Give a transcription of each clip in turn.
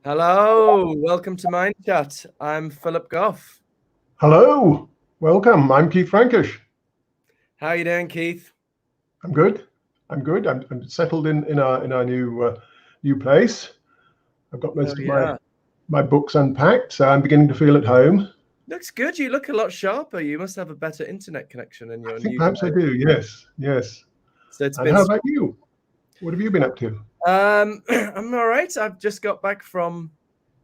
Hello, welcome to Mind Chat. I'm Philip Goff. Hello, welcome. I'm Keith Frankish. How are you doing, Keith? I'm good. I'm settled in our new place. I've got Oh most of yeah, my books unpacked, so I'm beginning to feel at home. looks good. You look a lot sharper. You must have a better internet connection in I your think new perhaps I place. do. Yes, yes. So it's And been. how about you? What have you been up to? I'm all right. I've just got back from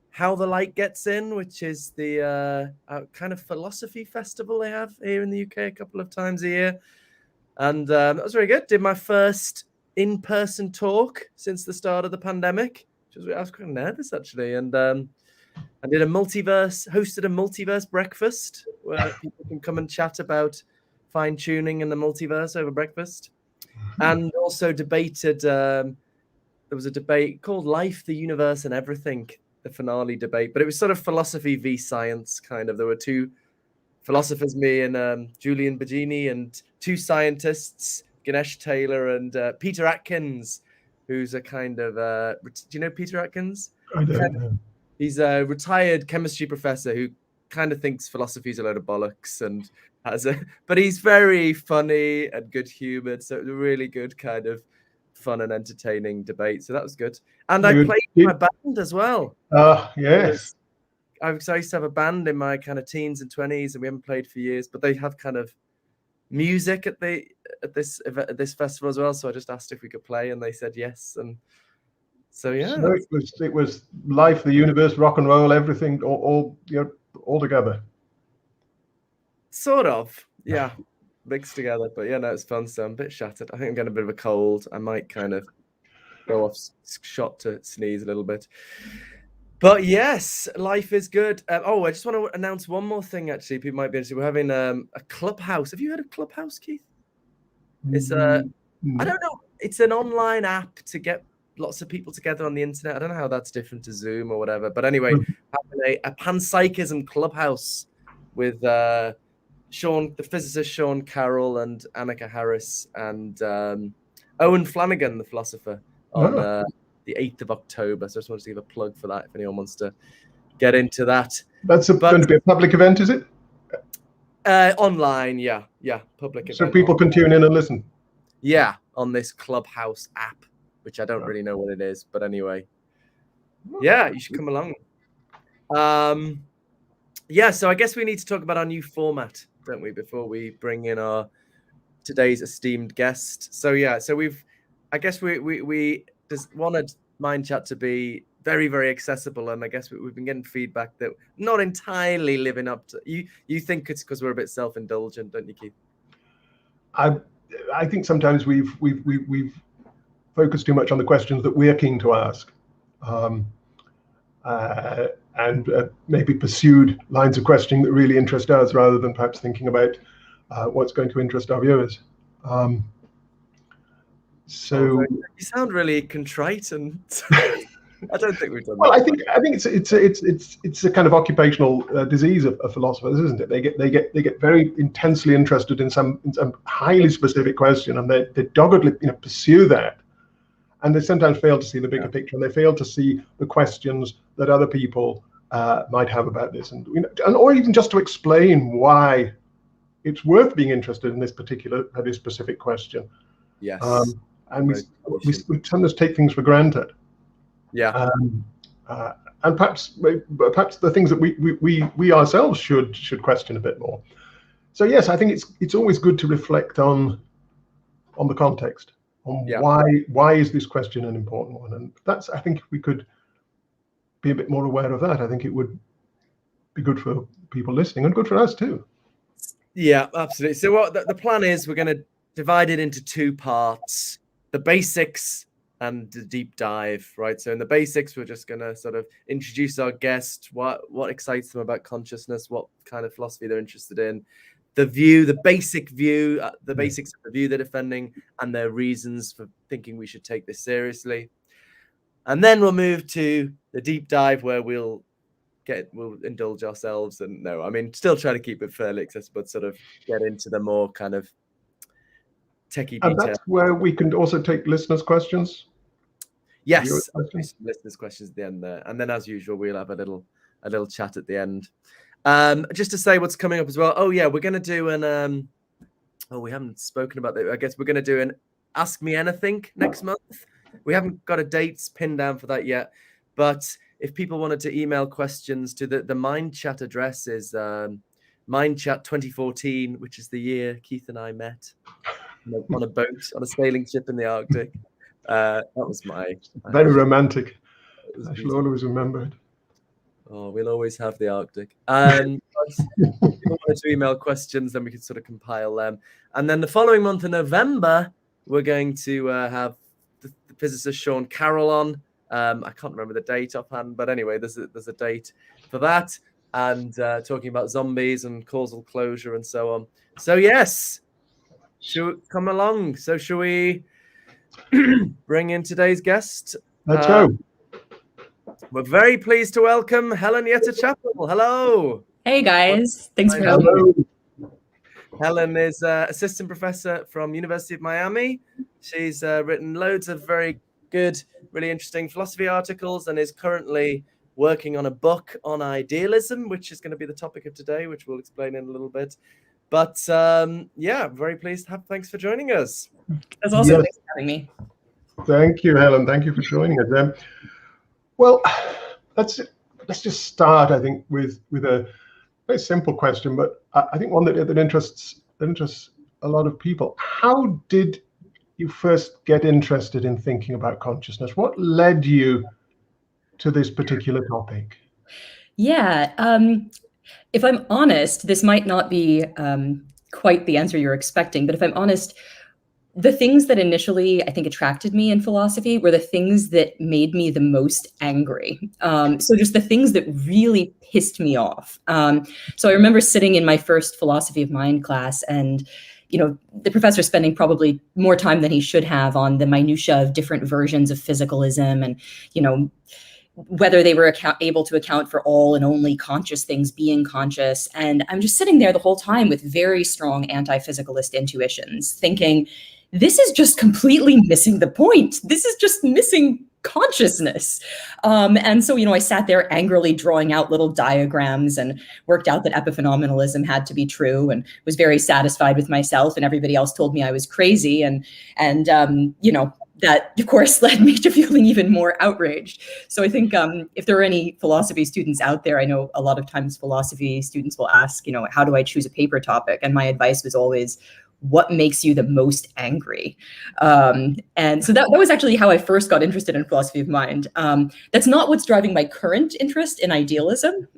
How the Light Gets In, which is the kind of philosophy festival they have here in the UK a couple of times a year, and that was very good. Did my first in-person talk since the start of the pandemic. I was quite nervous actually, and I hosted a multiverse breakfast where people can come and chat about fine tuning in the multiverse over breakfast, and also debated. There was a debate called "Life, the Universe, and Everything," the finale debate, but it was sort of philosophy v science kind of. There were two philosophers, me and Julian Bagini, and two scientists, Ganesh Taylor and Peter Atkins, who's a kind of do you know Peter Atkins? I don't know. He's a retired chemistry professor who kind of thinks philosophy is a load of bollocks and but he's very funny and good humored. So it was a really good kind of fun and entertaining debate. So that was good. And I Good. played in my band as well. Yes. I used to have a band in my kind of teens and 20s, and we haven't played for years, but they have kind of music at this festival as well. So I just asked if we could play, and they said yes. And so yeah, So it was life, the universe, rock and roll, everything, all together. sort of, yeah, mixed together. But yeah, no, it's fun. So I'm a bit shattered. I think I'm getting a bit of a cold. I might kind of go off shot to sneeze a little bit. But yes, life is good. I just want to announce one more thing. Actually, people might be interested. We're having a Clubhouse. Have you heard of Clubhouse, Keith? It's I No. don't know. It's an online app to get lots of people together on the internet. I don't know how that's different to Zoom or whatever. But anyway, having a panpsychism clubhouse with Sean, the physicist Sean Carroll, and Annika Harris, and Owen Flanagan, the philosopher, on the 8th of October. So I just wanted to give a plug for that if anyone wants to get into that. That's going to be a public event, is it? Online, yeah, public event. So people can tune in and listen. Yeah, on this Clubhouse app, which I don't really know what it is, but anyway, yeah, you should come along. Yeah, so I guess we need to talk about our new format, don't we, before we bring in our today's esteemed guest. So yeah, so I guess we just wanted Mind Chat to be very, very accessible, and I guess we've been getting feedback that not entirely living up to. You think it's because we're a bit self-indulgent, don't you, Keith? I think sometimes we've focused too much on the questions that we're keen to ask, and maybe pursued lines of questioning that really interest us, rather than perhaps thinking about what's going to interest our viewers. You sound really contrite, and I don't think we've done. Well, I think it's a kind of occupational disease of philosophers, isn't it? They get very intensely interested in some highly specific question, and they doggedly pursue that, and they sometimes fail to see the bigger picture, and they fail to see the questions that other people might have about this, and or even just to explain why it's worth being interested in this specific question. Yes. And we sometimes take things for granted. Yeah. And perhaps the things that we ourselves should question a bit more. So yes, I think it's always good to reflect on the context, on why is this question an important one, and that's, I think, if we could be a bit more aware of that, I think it would be good for people listening and good for us too. Yeah, absolutely. So what the plan is, we're going to divide it into two parts: the basics and the deep dive, right? So in the basics, we're just going to sort of introduce our guest, what excites them about consciousness, what kind of philosophy they're interested in, the basics of the view they're defending, and their reasons for thinking we should take this seriously. And then we'll move to the deep dive, where we'll indulge ourselves, and still try to keep it fairly accessible, but sort of get into the more kind of techie detail. And that's where we can also take listeners' questions. Yes, some listeners' questions at the end there, and then as usual we'll have a little chat at the end. Just to say what's coming up as well. Oh yeah, we're going to do an we haven't spoken about that. I guess we're going to do an Ask Me Anything next month. We haven't got a date pinned down for that yet, but if people wanted to email questions to the Mind Chat address is Mindchat 2014, which is the year Keith and I met on a boat on a sailing ship in the Arctic. That was very romantic. I shall always remember it. Oh, we'll always have the Arctic. But if you wanted to email questions, then we could sort of compile them. And then the following month in November, we're going to have the physicist Sean Carroll on. I can't remember the date offhand, but anyway, there's a date for that, and talking about zombies and causal closure and so on. So yes, come along. So shall we bring in today's guest? Let's go. We're very pleased to welcome Helen Yetter-Chappell. Hello. Hey guys, thanks for having me. Helen is assistant professor from University of Miami. She's written loads of very good, really interesting philosophy articles and is currently working on a book on idealism, which is going to be the topic of today, which we'll explain in a little bit. But yeah, very pleased. Thanks for joining us. That's awesome. Thanks for having me. Thank you, Helen. Thank you for joining us. Well, let's just start, I think, with a very simple question, but I think one that interests a lot of people. How did you first get interested in thinking about consciousness? What led you to this particular topic? Yeah, if I'm honest, this might not be quite the answer you're expecting, but if I'm honest, the things that initially I think attracted me in philosophy were the things that made me the most angry. So just the things that really pissed me off. So I remember sitting in my first philosophy of mind class, and the professor spending probably more time than he should have on the minutia of different versions of physicalism, and whether they were able to account for all and only conscious things being conscious. And I'm just sitting there the whole time with very strong anti-physicalist intuitions, thinking, this is just completely missing the point. This is just missing consciousness. And so, I sat there angrily drawing out little diagrams and worked out that epiphenomenalism had to be true, and was very satisfied with myself, and everybody else told me I was crazy. And that, of course, led me to feeling even more outraged. So I think if there are any philosophy students out there, I know a lot of times philosophy students will ask, how do I choose a paper topic? And my advice was always, what makes you the most angry? And so that was actually how I first got interested in philosophy of mind. That's not what's driving my current interest in idealism.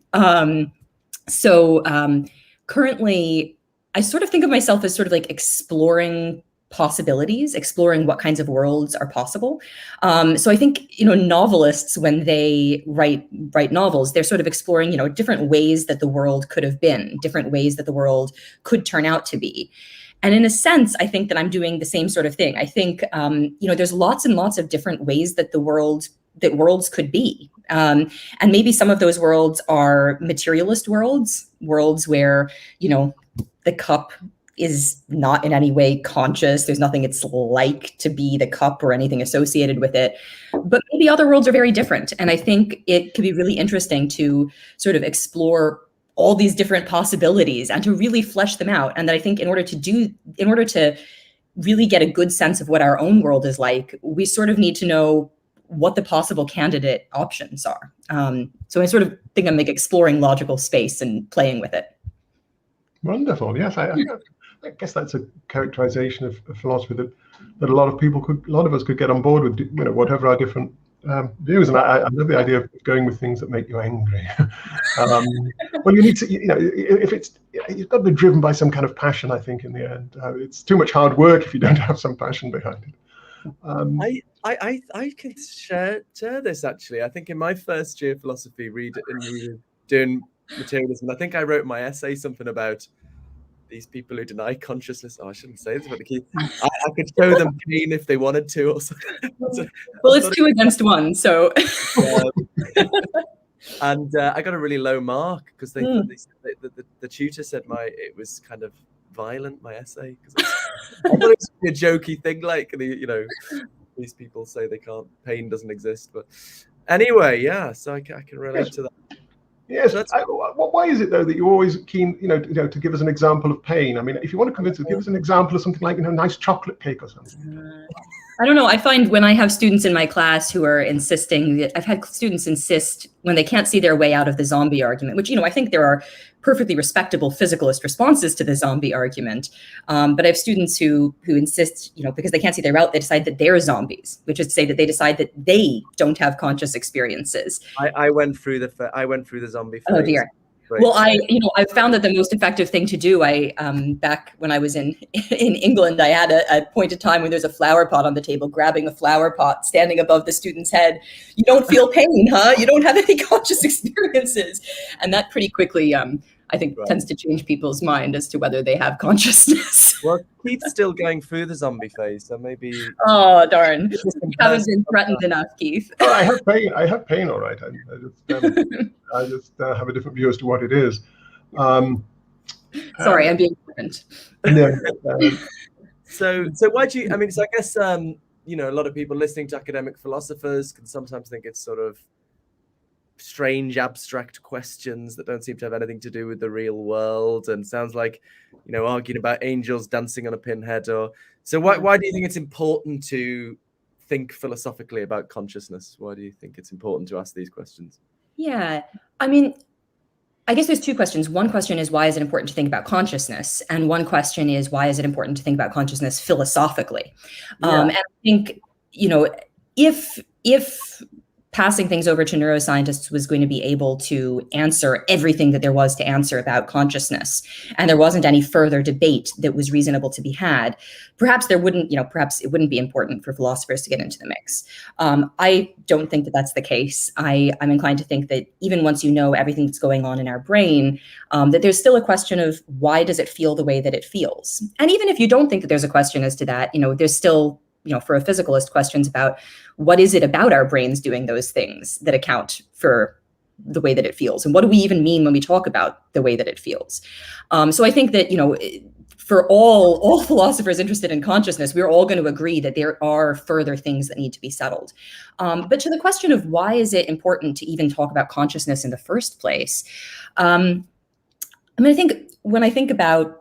Currently, I sort of think of myself as sort of like exploring possibilities, exploring what kinds of worlds are possible. So I think, novelists, when they write novels, they're sort of exploring, different ways that the world could have been, different ways that the world could turn out to be. And in a sense, I think that I'm doing the same sort of thing. I think, there's lots and lots of different ways that worlds could be. And maybe some of those worlds are materialist worlds where, the cup is not in any way conscious. There's nothing it's like to be the cup or anything associated with it. But maybe other worlds are very different. And I think it could be really interesting to sort of explore all these different possibilities and to really flesh them out. And that I think in order to really get a good sense of what our own world is like, we sort of need to know what the possible candidate options are. So I sort of think I'm like exploring logical space and playing with it. Wonderful. Yes, I guess that's a characterization of philosophy that a lot of us could get on board with, whatever our different views. And I love the idea of going with things that make you angry. Well, you need to, if you've got to be driven by some kind of passion, I think, in the end. It's too much hard work if you don't have some passion behind it. I can share this, actually. I think in my first year of philosophy, doing materialism, I think I wrote my essay something about these people who deny consciousness. Oh, I shouldn't say this about the key. I could show them pain if they wanted to. Or something. Well, it's 2 against 1, so. And I got a really low mark because the tutor said it was kind of violent, my essay. I thought it was a jokey thing, like, these people say they can't, pain doesn't exist. But anyway, yeah, so I can relate to that. Yes. So Why is it though that you're always keen, to give us an example of pain? I mean, if you want to convince us, give us an example of something like, a nice chocolate cake or something. I don't know. I find when I have students in my class who are insisting that I've had students insist when they can't see their way out of the zombie argument, which, I think there are perfectly respectable physicalist responses to the zombie argument. But I have students who insist, because they can't see their route, they decide that they're zombies, which is to say that they decide that they don't have conscious experiences. I went through the zombie phase. Oh dear. Well, I found that the most effective thing to do, back when I was in England, I had a point of time when there's a flower pot on the table, grabbing a flower pot, standing above the student's head. You don't feel pain, huh? You don't have any conscious experiences. And that pretty quickly, I think, tends to change people's mind as to whether they have consciousness. Well, Keith's still going through the zombie phase, so maybe. Oh, darn. You haven't been threatened enough, Keith. Oh, I have pain, all right. I just have a different view as to what it is. Sorry, I'm being different. So why do you, so I guess, a lot of people listening to academic philosophers can sometimes think it's sort of strange, abstract questions that don't seem to have anything to do with the real world, and sounds like, arguing about angels dancing on a pinhead. So why do you think it's important to think philosophically about consciousness? Why do you think it's important to ask these questions? Yeah, I guess there's two questions. One question is, why is it important to think about consciousness? And one question is, why is it important to think about consciousness philosophically? And I think, if passing things over to neuroscientists was going to be able to answer everything that there was to answer about consciousness, and there wasn't any further debate that was reasonable to be had, perhaps it wouldn't be important for philosophers to get into the mix. I don't think that that's the case. I'm inclined to think that even once you know everything that's going on in our brain, that there's still a question of why does it feel the way that it feels? And even if you don't think that there's a question as to that, there's still, for a physicalist, questions about what is it about our brains doing those things that account for the way that it feels, and what do we even mean when we talk about the way that it feels? So I think that, for all philosophers interested in consciousness, we're all going to agree that there are further things that need to be settled. But to the question of why is it important to even talk about consciousness in the first place, I think when I think about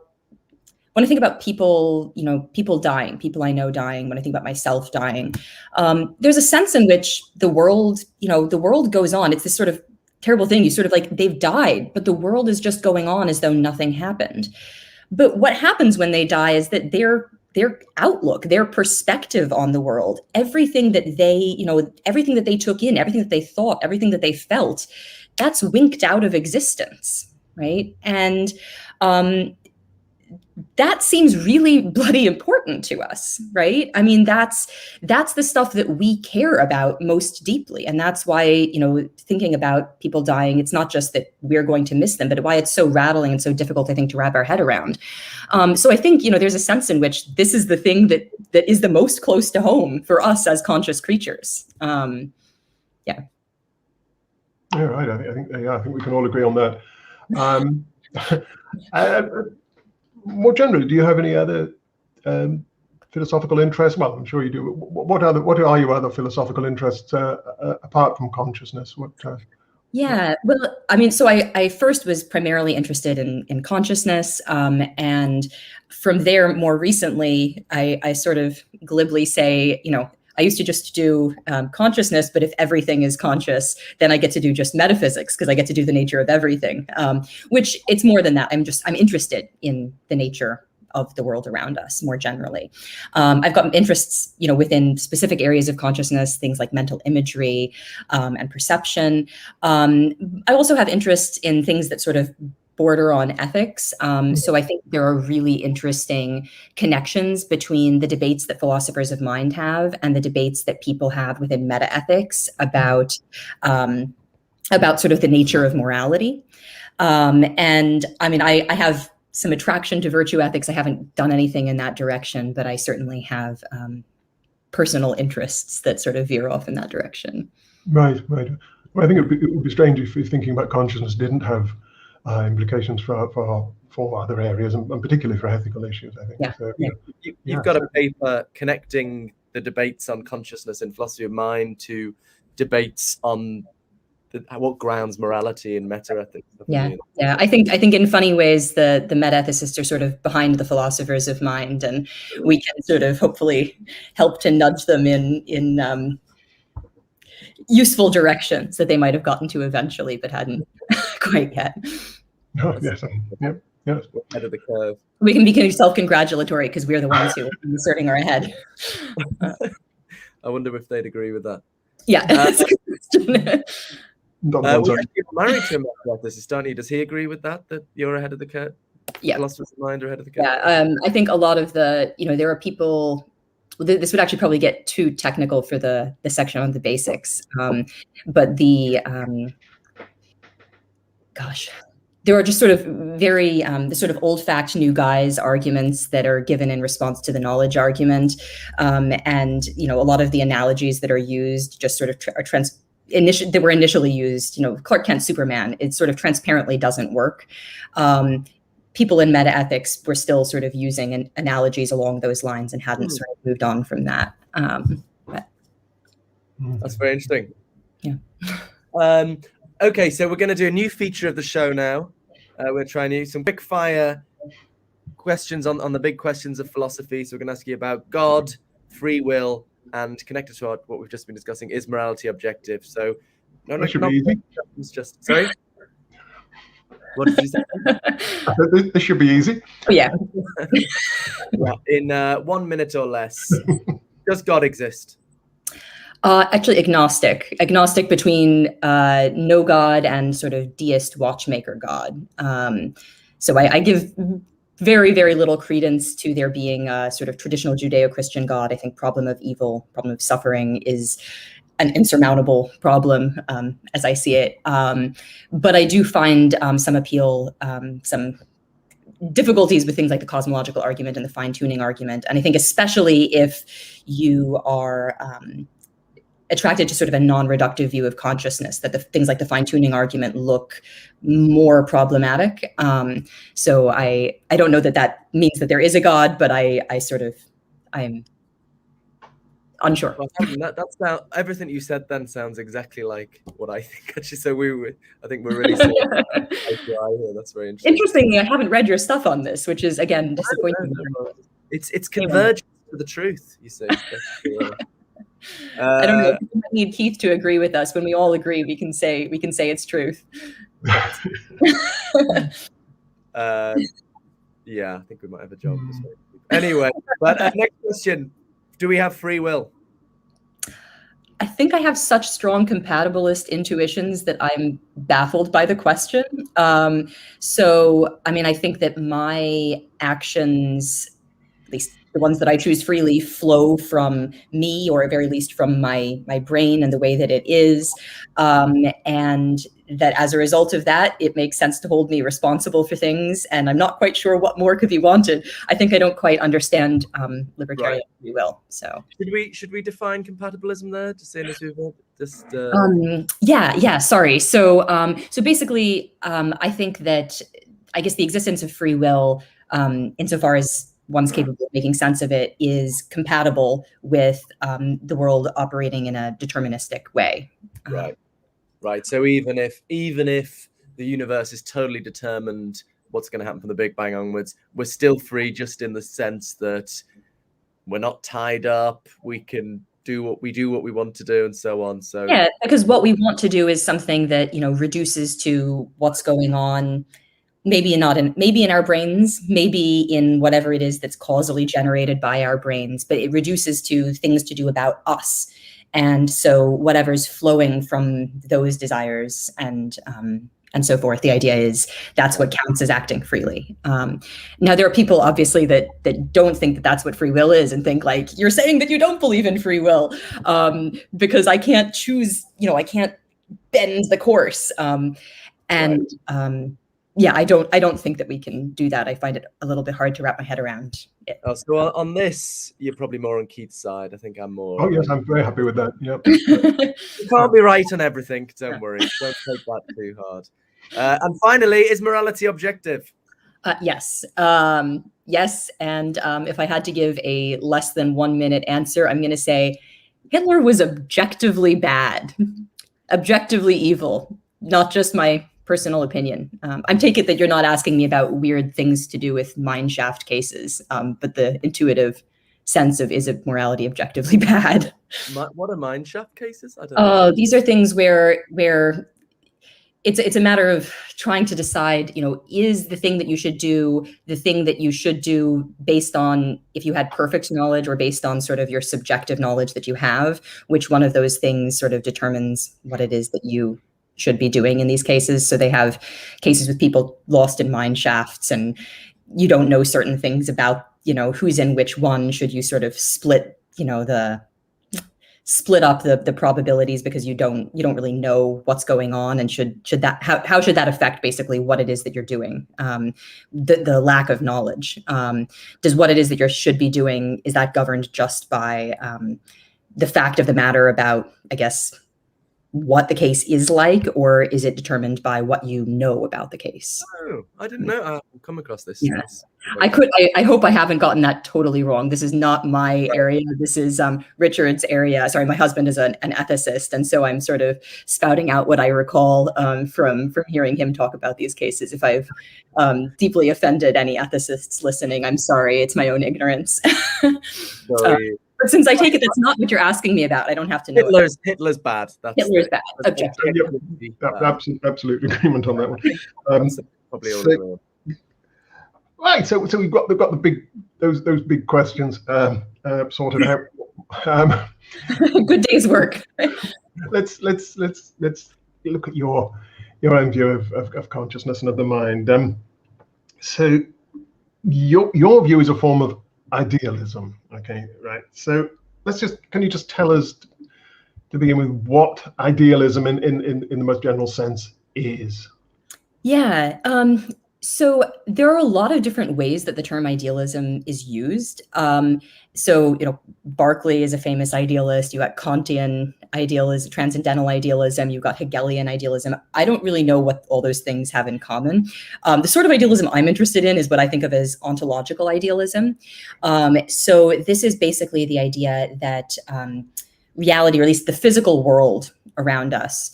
people, people dying, people I know dying, when I think about myself dying, there's a sense in which the world goes on. It's this sort of terrible thing. You sort of like, they've died, but the world is just going on as though nothing happened. But what happens when they die is that their outlook, their perspective on the world, everything that they took in, everything that they thought, everything that they felt, that's winked out of existence, right? And that seems really bloody important to us, right? That's the stuff that we care about most deeply. And that's why, thinking about people dying, it's not just that we're going to miss them, but why it's so rattling and so difficult, I think, to wrap our head around. So I think, there's a sense in which this is the thing that is the most close to home for us as conscious creatures. Yeah. Yeah, right. I think we can all agree on that. More generally, do you have any other philosophical interests? Well, I'm sure you do. What are your other philosophical interests apart from consciousness? Yeah, well, so I first was primarily interested in consciousness, and from there, more recently, I sort of glibly say, I used to just do consciousness, but if everything is conscious, then I get to do just metaphysics because I get to do the nature of everything, which it's more than that. I'm interested in the nature of the world around us more generally. I've got interests, within specific areas of consciousness, things like mental imagery and perception. I also have interests in things that sort of border on ethics. So I think there are really interesting connections between the debates that philosophers of mind have and the debates that people have within metaethics about sort of the nature of morality. And I have some attraction to virtue ethics. I haven't done anything in that direction, but I certainly have personal interests that sort of veer off in that direction. Right. Well, I think it would be strange if thinking about consciousness didn't have implications for other areas, and particularly for ethical issues, I think. Yeah. So, You've got a paper connecting the debates on consciousness and philosophy of mind to debates on what grounds morality and metaethics. Yeah. I think in funny ways the metaethicists are sort of behind the philosophers of mind, and we can sort of hopefully help to nudge them in useful directions that they might have gotten to eventually, but hadn't quite yet. Oh, yes. Yep. Yes. Ahead of the curve. We can be self-congratulatory because we're the ones who are inserting our head. I wonder if they'd agree with that. Yeah, that's a good question. You're married to a metaethicist, aren't you? Does he agree with that you're ahead of the curve? Yeah. Philosophers of mind are ahead of the curve? Yeah, I think a lot of there are people, this would actually probably get too technical for the section on the basics, but there are just sort of very the sort of old fact new guys arguments that are given in response to the knowledge argument, and a lot of the analogies that are used just sort of that were initially used, Clark Kent Superman, it sort of transparently doesn't work. People in metaethics were still sort of using analogies along those lines and hadn't sort of moved on from that. But that's very interesting. Yeah. Okay, so we're going to do a new feature of the show now. We're trying to use some quick fire questions on the big questions of philosophy. So we're going to ask you about God, free will, and connected to what we've just been discussing, is morality objective? So that should be easy. Sorry? What did you say? This should be easy. Oh, yeah. In 1 minute or less, does God exist? Actually, agnostic between no God and sort of deist watchmaker God. So I give very, very little credence to there being a sort of traditional Judeo-Christian God. I think problem of evil, problem of suffering is an insurmountable problem as I see it. But I do find some appeal, some difficulties with things like the cosmological argument and the fine-tuning argument. And I think especially if you are attracted to sort of a non-reductive view of consciousness, that the things like the fine-tuning argument look more problematic. So I don't know that means that there is a God, but I'm unsure. Well, that's now everything you said then sounds exactly like what I think. Actually, so I think we're really here. That's very interesting. Interestingly, I haven't read your stuff on this, which is again disappointing. It's convergence to the truth, you say. I don't know. We need Keith to agree with us. When we all agree, we can say it's truth. Yeah, I think we might have a job this way. Anyway, but next question: do we have free will? I think I have such strong compatibilist intuitions that I'm baffled by the question. So, I mean, I think that my actions, at least the ones that I choose freely, flow from me, or at very least from my brain and the way that it is. And that as a result of that, it makes sense to hold me responsible for things. And I'm not quite sure what more could be wanted. I think I don't quite understand libertarian free will. So should we define compatibilism there? Just saying as we've just yeah. Sorry. So basically, I think that I guess the existence of free will, insofar as one's capable of making sense of it, is compatible with the world operating in a deterministic way. Right. So even if the universe is totally determined what's going to happen from the Big Bang onwards, we're still free, just in the sense that we're not tied up. We can do what we want to do, and so on. So yeah, because what we want to do is something that reduces to what's going on. Maybe in our brains, maybe in whatever it is that's causally generated by our brains, but it reduces to things to do about us. And so whatever's flowing from those desires and so forth, the idea is that's what counts as acting freely. Now, there are people obviously that don't think that that's what free will is, and think like, you're saying that you don't believe in free will because I can't choose, I can't bend the course. Yeah, I don't think that we can do that. I find it a little bit hard to wrap my head around it. Oh, so on this, you're probably more on Keith's side. I think I'm more. Oh yes, I'm very happy with that. Yep. You can't be right on everything. Don't worry. Don't take that too hard. And finally, is morality objective? Yes. Yes. And if I had to give a less than 1 minute answer, I'm going to say Hitler was objectively bad, objectively evil, not just my personal opinion. I take it that you're not asking me about weird things to do with mine shaft cases, but the intuitive sense of, is it morality objectively bad? What are mine shaft cases? I don't know. These are things where it's a matter of trying to decide, is the thing that you should do the thing that you should do based on if you had perfect knowledge or based on sort of your subjective knowledge that you have, which one of those things sort of determines what it is that you should be doing in these cases. So they have cases with people lost in mine shafts and you don't know certain things about, who's in which one. Should you sort of split up the probabilities because you don't really know what's going on, and how should that affect basically what it is that you're doing? The lack of knowledge. Does what it is that you should be doing, is that governed just by the fact of the matter about, I guess, what the case is like, or is it determined by what you know about the case? Oh, I didn't know. I've come across this. Yeah. I hope I haven't gotten that totally wrong. This is not my area. This is Richard's area. Sorry, my husband is an ethicist, and so I'm sort of spouting out what I recall from hearing him talk about these cases. If I've deeply offended any ethicists listening, I'm sorry. It's my own ignorance. Sorry. But since I take it that's not what you're asking me about, I don't have to know. Hitler's bad. Hitler's bad. Objective. Absolute agreement on that one. That's probably all. Right, so we've got the big those big questions sorted out. Good day's work. Let's look at your own view of consciousness and of the mind. So your view is a form of idealism. Okay, right. So can you just tell us to begin with what idealism in the most general sense is? Yeah. So there are a lot of different ways that the term idealism is used. So, Berkeley is a famous idealist. You got Kantian idealism, transcendental idealism. You got Hegelian idealism. I don't really know what all those things have in common. The sort of idealism I'm interested in is what I think of as ontological idealism. So this is basically the idea that reality, or at least the physical world around us,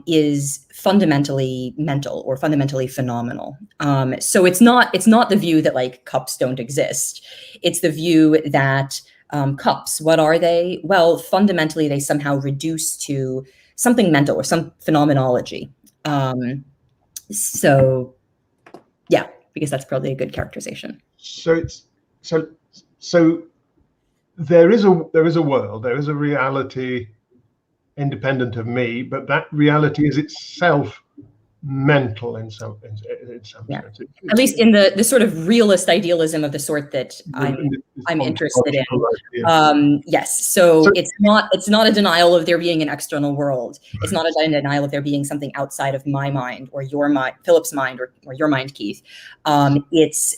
is fundamentally mental or fundamentally phenomenal. So it's not the view that like cups don't exist. It's the view that cups, what are they? Well, fundamentally, they somehow reduce to something mental or some phenomenology. So yeah, because that's probably a good characterization. So there is a world, there is a reality independent of me, but that reality is itself mental in some yeah. sense. At least in the sort of realist idealism of the sort that I'm interested in. Yes. So it's not a denial of there being an external world. It's not a denial of there being something outside of my mind or your mind, Philip's mind, or your mind, Keith. It's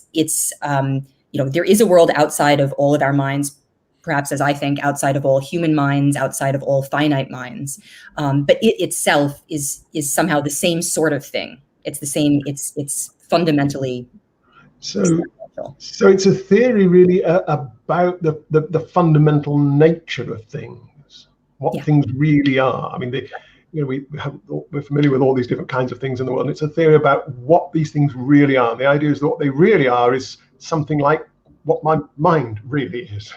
there is a world outside of all of our minds, perhaps, as I think, outside of all human minds, outside of all finite minds. But it itself is somehow the same sort of thing. It's the same, it's fundamentally fundamental. So it's a theory really about the fundamental nature of things, what things really are. I mean, we're familiar with all these different kinds of things in the world, and it's a theory about what these things really are. And the idea is that what they really are is something like what my mind really is.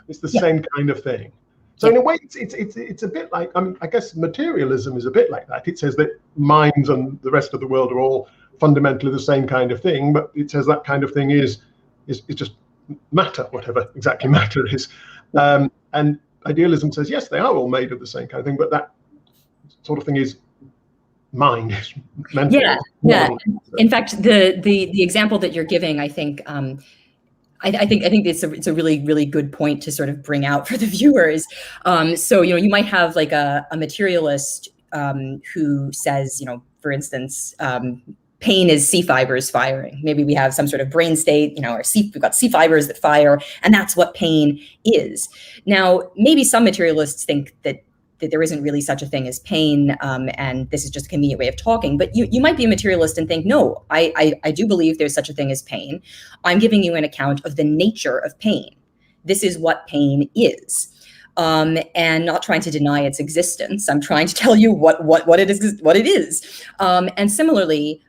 It's the same kind of thing. So in a way, it's a bit like, I guess materialism is a bit like that. It says that minds and the rest of the world are all fundamentally the same kind of thing, but it says that kind of thing is just matter, whatever exactly matter is. And idealism says, yes, they are all made of the same kind of thing, but that sort of thing is mind, is mental. Yeah. In fact, the example that you're giving, I think, I think it's a really, really good point to sort of bring out for the viewers. So, you might have like a materialist who says, for instance, pain is C fibers firing. Maybe we have some sort of brain state, we've got C fibers that fire, and that's what pain is. Now, maybe some materialists think that that there isn't really such a thing as pain, and this is just a convenient way of talking. But you might be a materialist and think, no, I do believe there's such a thing as pain. I'm giving you an account of the nature of pain. This is what pain is. And not trying to deny its existence. I'm trying to tell you what it is. And similarly,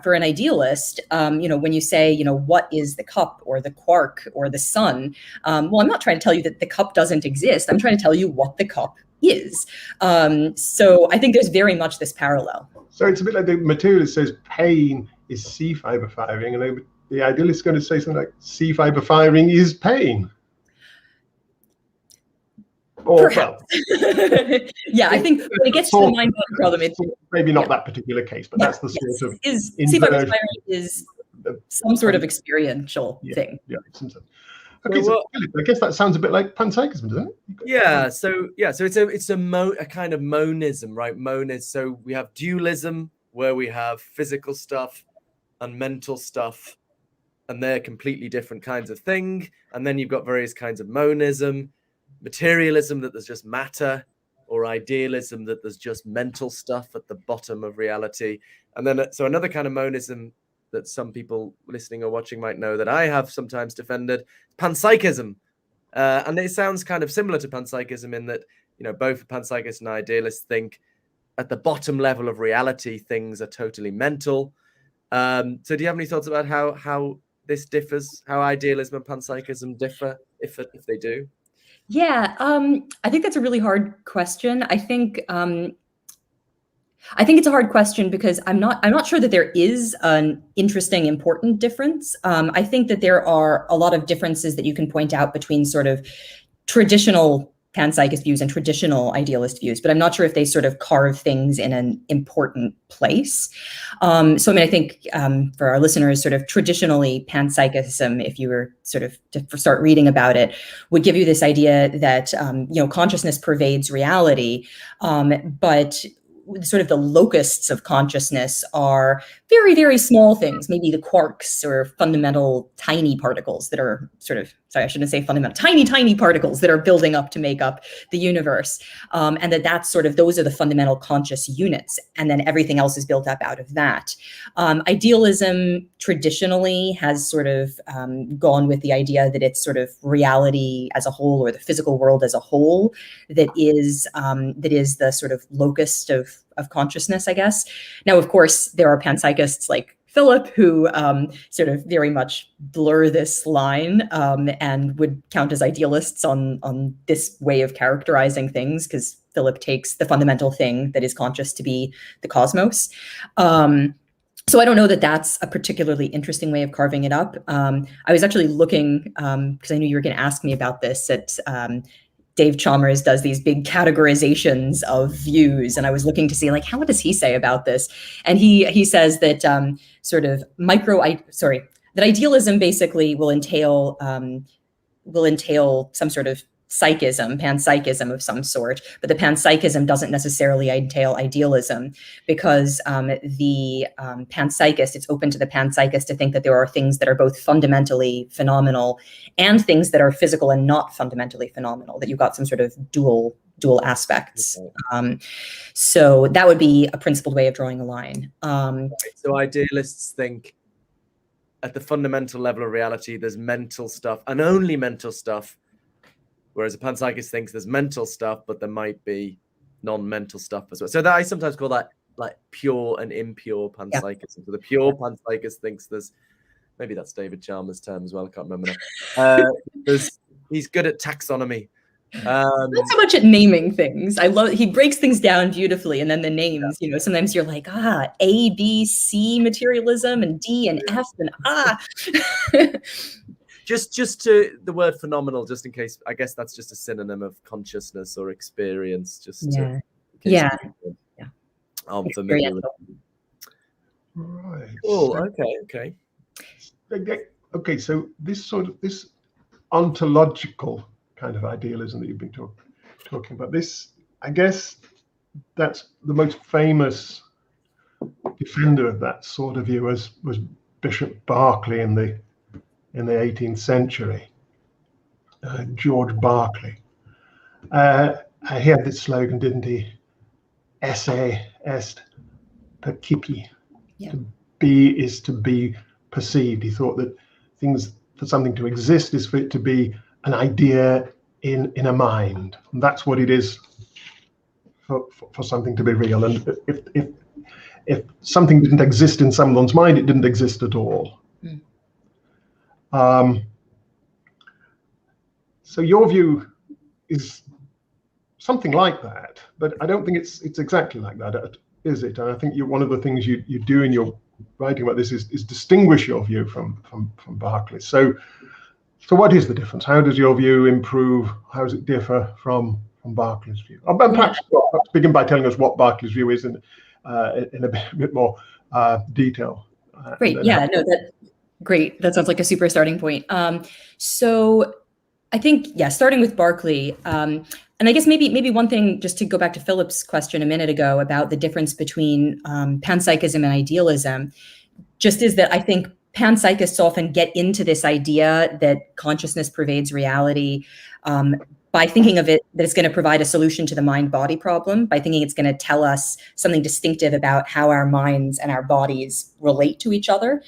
for an idealist, when you say, what is the cup or the quark or the sun? Well, I'm not trying to tell you that the cup doesn't exist. I'm trying to tell you what the cup is. So I think there's very much this parallel. So it's a bit like the materialist says pain is C fiber firing, and the idealist is going to say something like C fiber firing is pain. Or, perhaps. Well, yeah, I think when it gets to the mind-body problem, it's maybe not that particular case, but that's the sort of C5 is some sort of experiential thing. Yeah, okay, so I guess that sounds a bit like panpsychism, doesn't it? Yeah, so it's a kind of monism, right? So we have dualism, where we have physical stuff and mental stuff, and they're completely different kinds of thing. And then you've got various kinds of monism. Materialism, that there's just matter, or idealism, that there's just mental stuff at the bottom of reality. And then, so another kind of monism that some people listening or watching might know that I have sometimes defended, panpsychism. And it sounds kind of similar to panpsychism in that, both panpsychists and idealists think at the bottom level of reality, things are totally mental. So do you have any thoughts about how this differs, how idealism and panpsychism differ, if they do? Yeah, I think that's a really hard question. I think it's a hard question because I'm not sure that there is an interesting, important difference. I think that there are a lot of differences that you can point out between sort of traditional panpsychist views and traditional idealist views, but I'm not sure if they sort of carve things in an important place. So, I think for our listeners, sort of traditionally panpsychism, if you were sort of to start reading about it, would give you this idea that, consciousness pervades reality, but sort of the locusts of consciousness are very, very small things, maybe the quarks or fundamental tiny particles that are I shouldn't say fundamental, tiny particles that are building up to make up the universe. And that's sort of, those are the fundamental conscious units. And then everything else is built up out of that. Idealism traditionally has sort of gone with the idea that it's sort of reality as a whole, or the physical world as a whole, that is the sort of locust of consciousness, I guess. Now, of course, there are panpsychists like Philip who sort of very much blur this line and would count as idealists on this way of characterizing things, because Philip takes the fundamental thing that is conscious to be the cosmos. So I don't know that that's a particularly interesting way of carving it up. I was actually looking, because I knew you were going to ask me about this, at Dave Chalmers does these big categorizations of views, and I was looking to see, like, what does he say about this? And he says that that idealism basically will entail some sort of psychism, panpsychism of some sort, but the panpsychism doesn't necessarily entail idealism, because the panpsychist, it's open to the panpsychist to think that there are things that are both fundamentally phenomenal and things that are physical and not fundamentally phenomenal, that you've got some sort of dual aspects. Okay. So that would be a principled way of drawing a line. So idealists think at the fundamental level of reality, there's mental stuff and only mental stuff, whereas a panpsychist thinks there's mental stuff, but there might be non-mental stuff as well. So that I sometimes call that like pure and impure panpsychism. Yeah. So the pure panpsychist thinks there's, maybe that's David Chalmers' term as well, I can't remember now. He's good at taxonomy. Not so much at naming things. He breaks things down beautifully, and then the names, sometimes you're like, A, B, C materialism, and D and F and Just to the word phenomenal, just in case, I guess that's just a synonym of consciousness or experience. I'm familiar with it. Right. Cool. Okay. So this ontological kind of idealism that you've been talking about, this, I guess, that's the most famous defender of that sort of view was Bishop Berkeley in the 18th century, George Berkeley. he had this slogan, didn't he? Esse est percipi. Yeah. To be is to be perceived. He thought that for something to exist is for it to be an idea in a mind. And that's what it is for something to be real. And if something didn't exist in someone's mind, it didn't exist at all. So your view is something like that, but I don't think it's exactly like that, is it? And I think one of the things you do in your writing about this is distinguish your view from Berkeley. So what is the difference? How does your view improve? How does it differ from Berkeley's view? Perhaps begin by telling us what Berkeley's view is in a bit more detail. Great. Yeah. No. Great. That sounds like a super starting point. So I think, yeah, starting with Berkeley, and I guess maybe one thing, just to go back to Philip's question a minute ago about the difference between panpsychism and idealism, just is that I think panpsychists often get into this idea that consciousness pervades reality by thinking of it that it's going to provide a solution to the mind-body problem, by thinking it's going to tell us something distinctive about how our minds and our bodies relate to each other.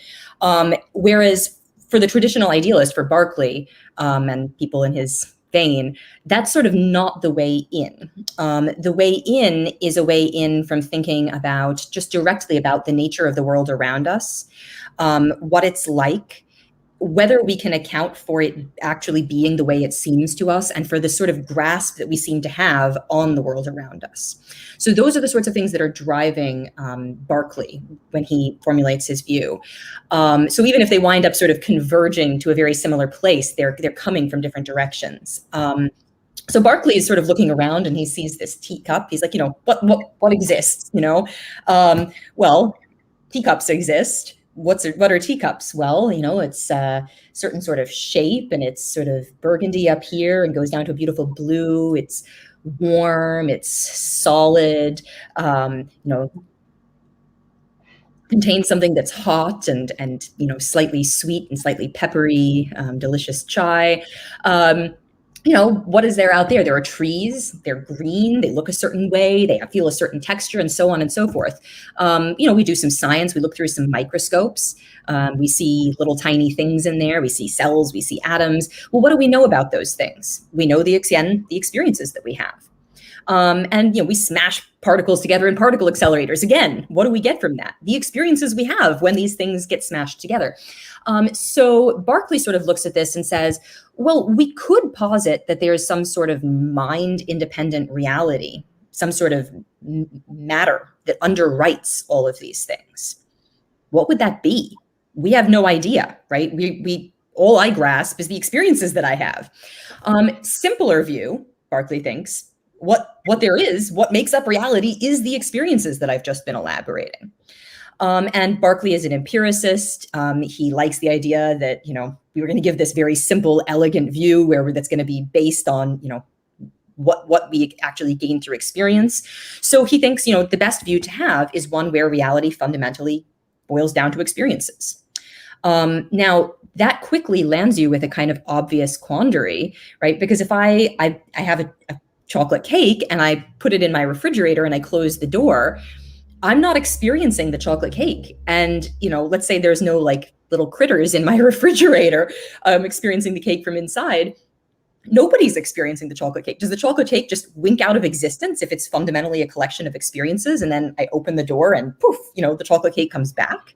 Whereas for the traditional idealist, for Berkeley and people in his vein, that's sort of not the way in. The way in is a way in from thinking about just directly about the nature of the world around us, what it's like, whether we can account for it actually being the way it seems to us, and for the sort of grasp that we seem to have on the world around us. So those are the sorts of things that are driving Berkeley when he formulates his view. So even if they wind up sort of converging to a very similar place, they're coming from different directions. So Berkeley is sort of looking around and he sees this teacup. He's like, what exists? Well, teacups exist. What are teacups? Well, it's a certain sort of shape, and it's sort of burgundy up here and goes down to a beautiful blue. It's warm, it's solid, contains something that's hot and slightly sweet and slightly peppery, delicious chai. What is there out there? There are trees, they're green, they look a certain way, they feel a certain texture, and so on and so forth. We do some science, we look through some microscopes, we see little tiny things in there, we see cells, we see atoms. Well, what do we know about those things? We know the experiences that we have. We smash particles together in particle accelerators. Again, what do we get from that? The experiences we have when these things get smashed together. So Berkeley sort of looks at this and says, well, we could posit that there is some sort of mind-independent reality, some sort of matter that underwrites all of these things. What would that be? We have no idea, right? All I grasp is the experiences that I have. Simpler view, Berkeley thinks, what there is, what makes up reality is the experiences that I've just been elaborating. And Berkeley is an empiricist. He likes the idea that, we were going to give this very simple, elegant view that's going to be based on, what we actually gain through experience. So he thinks, the best view to have is one where reality fundamentally boils down to experiences. Now, that quickly lands you with a kind of obvious quandary, right? Because if I have a chocolate cake and I put it in my refrigerator and I close the door, I'm not experiencing the chocolate cake. And, let's say there's no little critters in my refrigerator experiencing the cake from inside. Nobody's experiencing the chocolate cake. Does the chocolate cake just wink out of existence if it's fundamentally a collection of experiences? And then I open the door and poof, the chocolate cake comes back.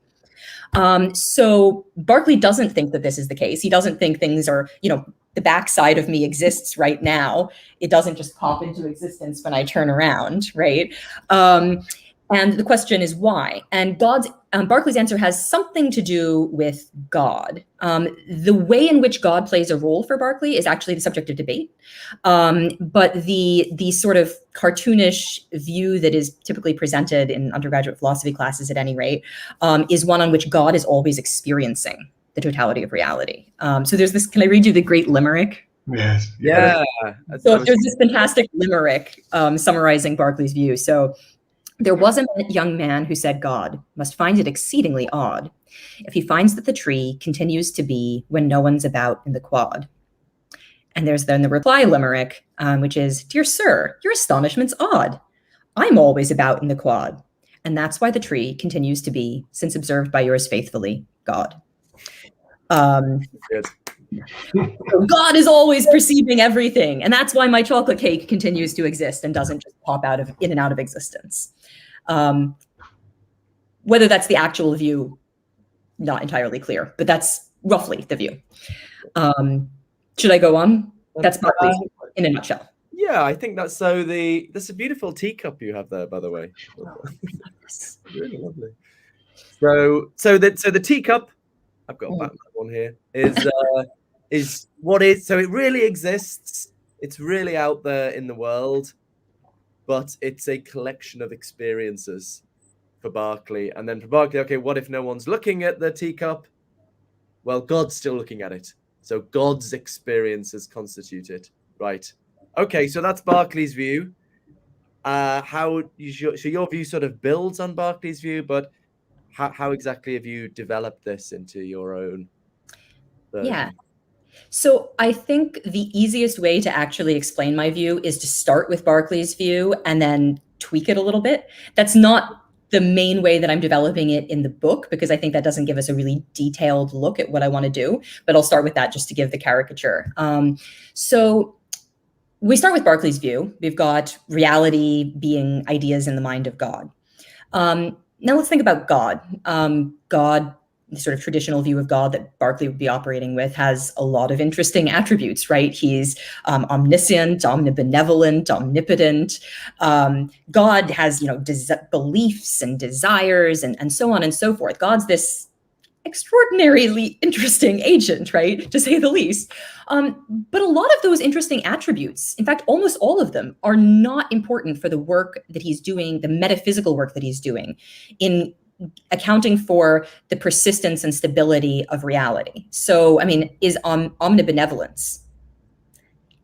So Berkeley doesn't think that this is the case. He doesn't think things are, the backside of me exists right now. It doesn't just pop into existence when I turn around, right? And the question is why? And Berkeley's answer has something to do with God. The way in which God plays a role for Berkeley is actually the subject of debate. But the sort of cartoonish view that is typically presented in undergraduate philosophy classes at any rate is one on which God is always experiencing the totality of reality. So there's this, can I read you the great limerick? Yes. Yeah. So there's this fantastic limerick summarizing Berkeley's view. So, there was a young man who said God must find it exceedingly odd if he finds that the tree continues to be when no one's about in the quad. And there's then the reply limerick, which is, "Dear sir, your astonishment's odd. I'm always about in the quad. And that's why the tree continues to be, since observed by yours faithfully, God." Good. So God is always perceiving everything. And that's why my chocolate cake continues to exist and doesn't just pop in and out of existence. Whether that's the actual view, not entirely clear, but that's roughly the view. Should I go on? That's Berkeley in a nutshell. Yeah, I think that's so. That's a beautiful teacup you have there, by the way. Really lovely. So the teacup, I've got a Batman one here, is what is. So it really exists. It's really out there in the world, but it's a collection of experiences for Berkeley. And then for Berkeley, okay, what if no one's looking at the teacup? Well, God's still looking at it. So God's experiences constitute it, right? Okay, so that's Berkeley's view. So your view sort of builds on Berkeley's view, but how exactly have you developed this into your own version? Yeah. So I think the easiest way to actually explain my view is to start with Berkeley's view and then tweak it a little bit. That's not the main way that I'm developing it in the book, because I think that doesn't give us a really detailed look at what I want to do, but I'll start with that just to give the caricature. So we start with Berkeley's view. We've got reality being ideas in the mind of God. Now let's think about God. God, the sort of traditional view of God that Berkeley would be operating with, has a lot of interesting attributes, right? He's omniscient, omnibenevolent, omnipotent. God has, beliefs and desires and so on and so forth. God's this extraordinarily interesting agent, right? To say the least. But a lot of those interesting attributes, in fact, almost all of them, are not important for the work that he's doing, the metaphysical work that he's doing in accounting for the persistence and stability of reality. So, is omnibenevolence.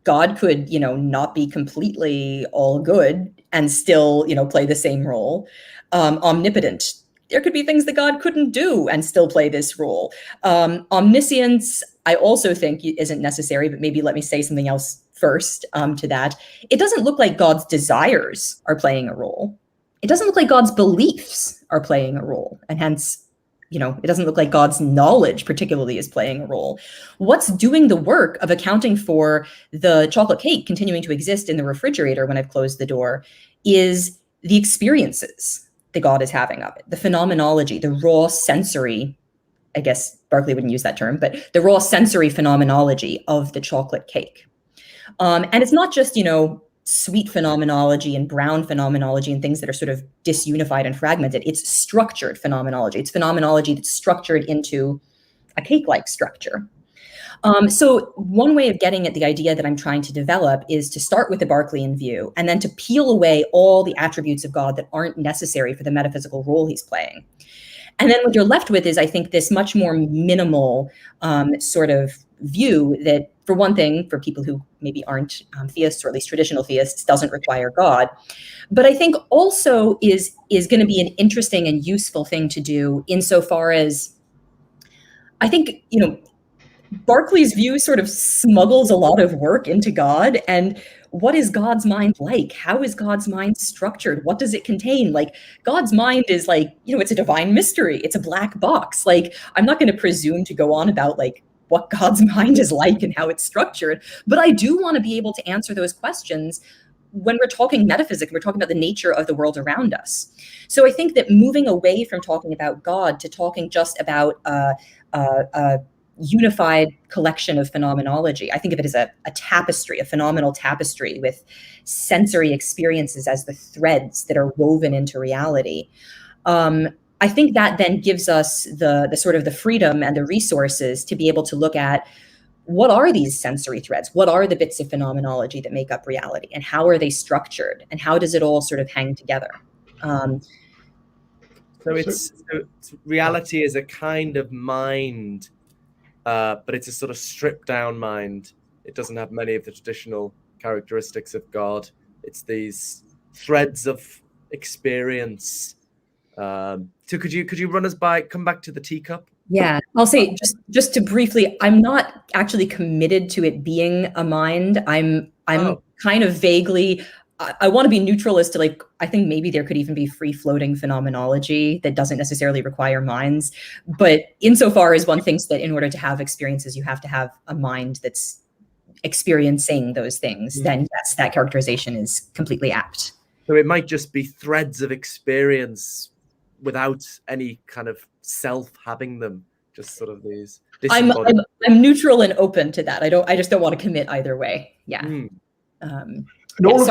God could, not be completely all good and still, play the same role. Omnipotent. There could be things that God couldn't do and still play this role. Omniscience, I also think isn't necessary, but maybe let me say something else first to that. It doesn't look like God's desires are playing a role. It doesn't look like God's beliefs are playing a role. And hence, it doesn't look like God's knowledge particularly is playing a role. What's doing the work of accounting for the chocolate cake continuing to exist in the refrigerator when I've closed the door is the experiences that God is having of it, the phenomenology, the raw sensory, I guess Berkeley wouldn't use that term, but the raw sensory phenomenology of the chocolate cake. And it's not just, sweet phenomenology and brown phenomenology and things that are sort of disunified and fragmented. It's structured phenomenology. It's phenomenology that's structured into a cake-like structure. So one way of getting at the idea that I'm trying to develop is to start with the Berkeleyan view and then to peel away all the attributes of God that aren't necessary for the metaphysical role he's playing. And then what you're left with is, I think, this much more minimal sort of view that, for one thing, for people who maybe aren't theists, or at least traditional theists, doesn't require God. But I think also is going to be an interesting and useful thing to do insofar as, I think, Berkeley's view sort of smuggles a lot of work into God. And what is God's mind like? How is God's mind structured? What does it contain? Like, God's mind is like, it's a divine mystery. It's a black box. Like, I'm not going to presume to go on about like what God's mind is like and how it's structured. But I do want to be able to answer those questions when we're talking metaphysics, we're talking about the nature of the world around us. So I think that moving away from talking about God to talking just about a unified collection of phenomenology, I think of it as a tapestry, a phenomenal tapestry with sensory experiences as the threads that are woven into reality. I think that then gives us the sort of the freedom and the resources to be able to look at what are these sensory threads? What are the bits of phenomenology that make up reality? And how are they structured? And how does it all sort of hang together? So reality is a kind of mind, but it's a sort of stripped down mind. It doesn't have many of the traditional characteristics of God. It's these threads of experience. So could you run us by, come back to the teacup Yeah, I'll say just to briefly, I'm not actually committed to it being a mind. I'm kind of vaguely, I want to be neutral as to like, I think maybe there could even be free floating phenomenology that doesn't necessarily require minds. But insofar as one thinks that in order to have experiences, you have to have a mind that's experiencing those things, then yes, that characterization is completely apt. So it might just be threads of experience without any kind of self having them, just sort of these. I'm neutral and open to that. I just don't want to commit either way. Yeah. And all of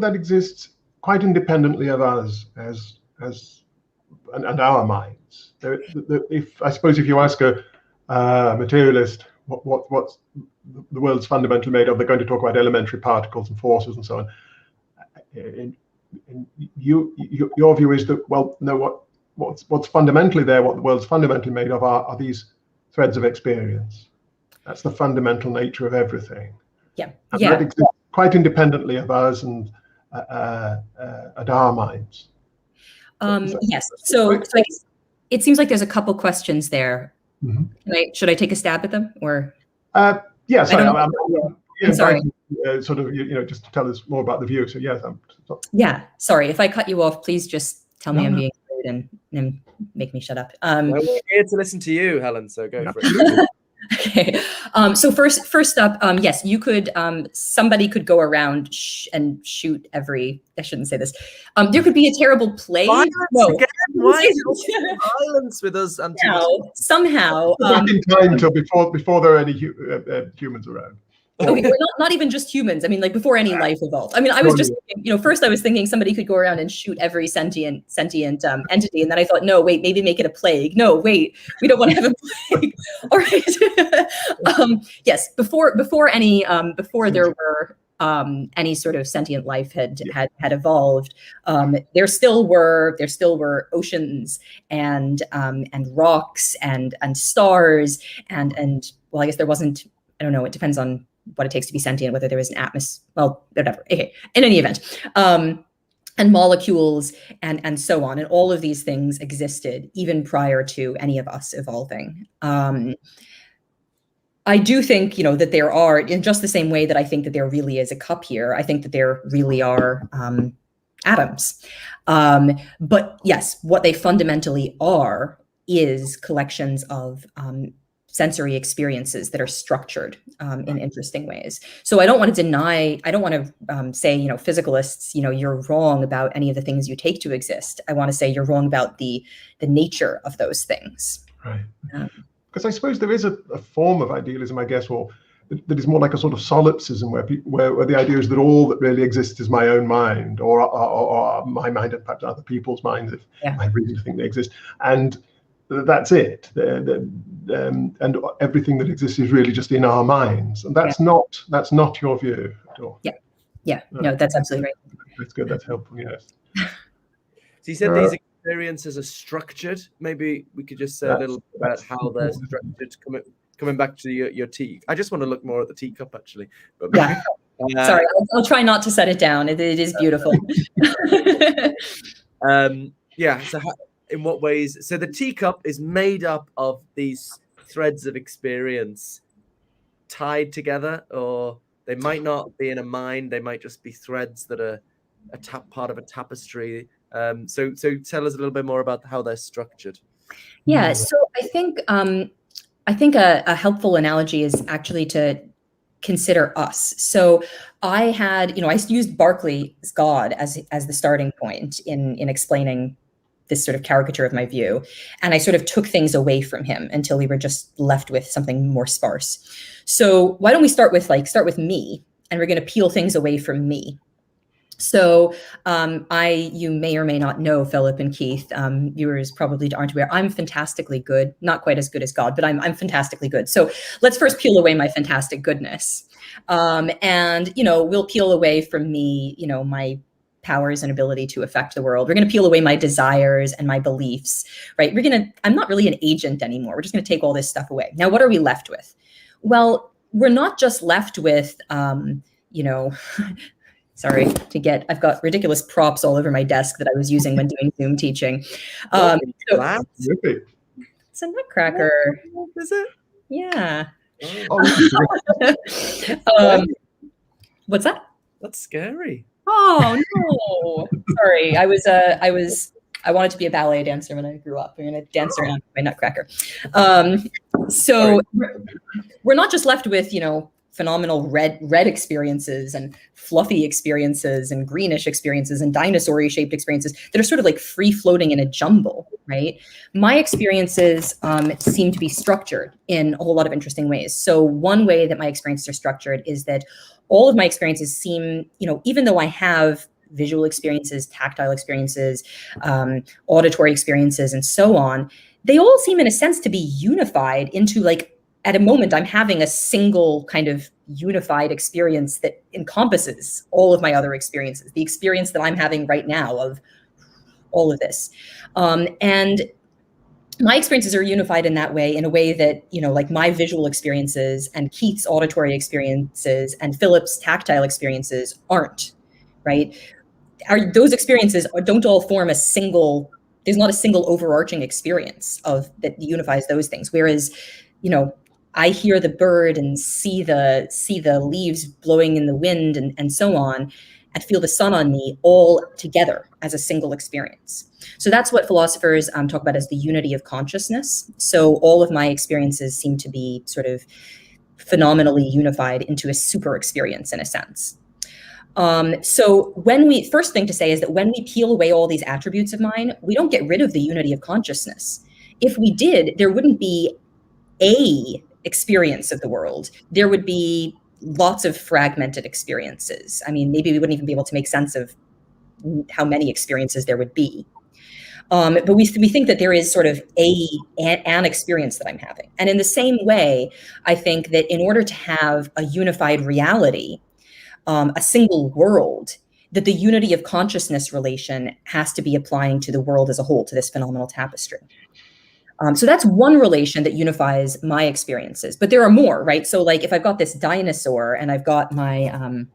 that exists quite independently of us and our minds. I suppose if you ask a materialist what's the world's fundamentally made of, they're going to talk about elementary particles and forces and so on. Your view is that, well, no, what's fundamentally there, what the world's fundamentally made of are these threads of experience. That's the fundamental nature of everything. Yeah. And that exists quite independently of us and our minds. Yes. So it seems like there's a couple questions there. Should I take a stab at them, or? Yes, I'm sorry. Sort of, just to tell us more about the view. So yes, yeah. Sorry, if I cut you off, please just tell me I'm being rude and make me shut up. We're here to listen to you, Helen. So go for it. Okay. So first up, yes, you could. Somebody could go around and shoot every. I shouldn't say this. There could be a terrible plague. Violence with us. Somehow. In time till before there are any humans around. Okay, well, not even just humans. I mean, like before any life evolved. I mean, I was just thinking, first I was thinking somebody could go around and shoot every sentient entity, and then I thought, no, wait, maybe make it a plague. No, wait, we don't want to have a plague. All right. Yes, before there were any sort of sentient life had evolved, there still were oceans and rocks and stars and well, I guess there wasn't. I don't know. It depends on what it takes to be sentient, whether there is an atmosphere, well, whatever. Okay. In any event, and molecules and so on. And all of these things existed even prior to any of us evolving. I do think, that there are, in just the same way that I think that there really is a cup here, I think that there really are atoms. But yes, what they fundamentally are is collections of sensory experiences that are structured in interesting ways. So I don't want to say, physicalists, you're wrong about any of the things you take to exist. I want to say you're wrong about the nature of those things. Right. Because I suppose there is a form of idealism, I guess, or that is more like a sort of solipsism where the idea is that all that really exists is my own mind or my mind and perhaps other people's minds if I really think they exist. And that's it. And everything that exists is really just in our minds, and that's not your view at all. No, that's absolutely right. That's good. That's helpful. Yes. So you said these experiences are structured. Maybe we could just say a little bit about how they're structured. Coming back to your tea. I just want to look more at the teacup actually. But sorry, I'll try not to set it down. It is beautiful. So in what ways? So the teacup is made up of these threads of experience tied together, or they might not be in a mind. They might just be threads that are part of a tapestry. So tell us a little bit more about how they're structured. Yeah. So I think a helpful analogy is actually to consider us. So I used Berkeley's God as the starting point in explaining this sort of caricature of my view. And I sort of took things away from him until we were just left with something more sparse. So why don't we start with me, and we're going to peel things away from me. So you may or may not know, Philip and Keith, viewers probably aren't aware, I'm fantastically good, not quite as good as God, but I'm fantastically good. So let's first peel away my fantastic goodness. And we'll peel away from me, my powers and ability to affect the world. We're going to peel away my desires and my beliefs, right? I'm not really an agent anymore. We're just going to take all this stuff away. Now, what are we left with? Well, we're not just left with, sorry I've got ridiculous props all over my desk that I was using when doing Zoom teaching. It's a nutcracker. Is it? Yeah. Oh, What's that? That's scary. Oh no! Sorry, I wanted to be a ballet dancer when I grew up. I'm gonna dance around my nutcracker. So we're not just left with, you know, phenomenal red experiences and fluffy experiences and greenish experiences and dinosaur-y shaped experiences that are sort of like free floating in a jumble, right? My experiences seem to be structured in a whole lot of interesting ways. So one way that my experiences are structured is that all of my experiences seem, you know, even though I have visual experiences, tactile experiences, auditory experiences, and so on, they all seem in a sense to be unified into, like, at a moment, I'm having a single kind of unified experience that encompasses all of my other experiences, the experience that I'm having right now of all of this. And my experiences are unified in that way, in a way that, you know, like my visual experiences and Keith's auditory experiences and Philip's tactile experiences aren't, right? Those experiences don't all form a single, there's not a single overarching experience of that unifies those things. Whereas, you know, I hear the bird and see the leaves blowing in the wind and so on, and feel the sun on me all together as a single experience. So that's what philosophers talk about as the unity of consciousness. So all of my experiences seem to be sort of phenomenally unified into a super experience in a sense. So first thing to say is that when we peel away all these attributes of mine, we don't get rid of the unity of consciousness. If we did, there wouldn't be a experience of the world. There would be lots of fragmented experiences. I mean, maybe we wouldn't even be able to make sense of how many experiences there would be. But we think that there is sort of an experience that I'm having. And in the same way, I think that in order to have a unified reality, a single world, that the unity of consciousness relation has to be applying to the world as a whole, to this phenomenal tapestry. So that's one relation that unifies my experiences, but there are more, right? So like if I've got this dinosaur and I've got my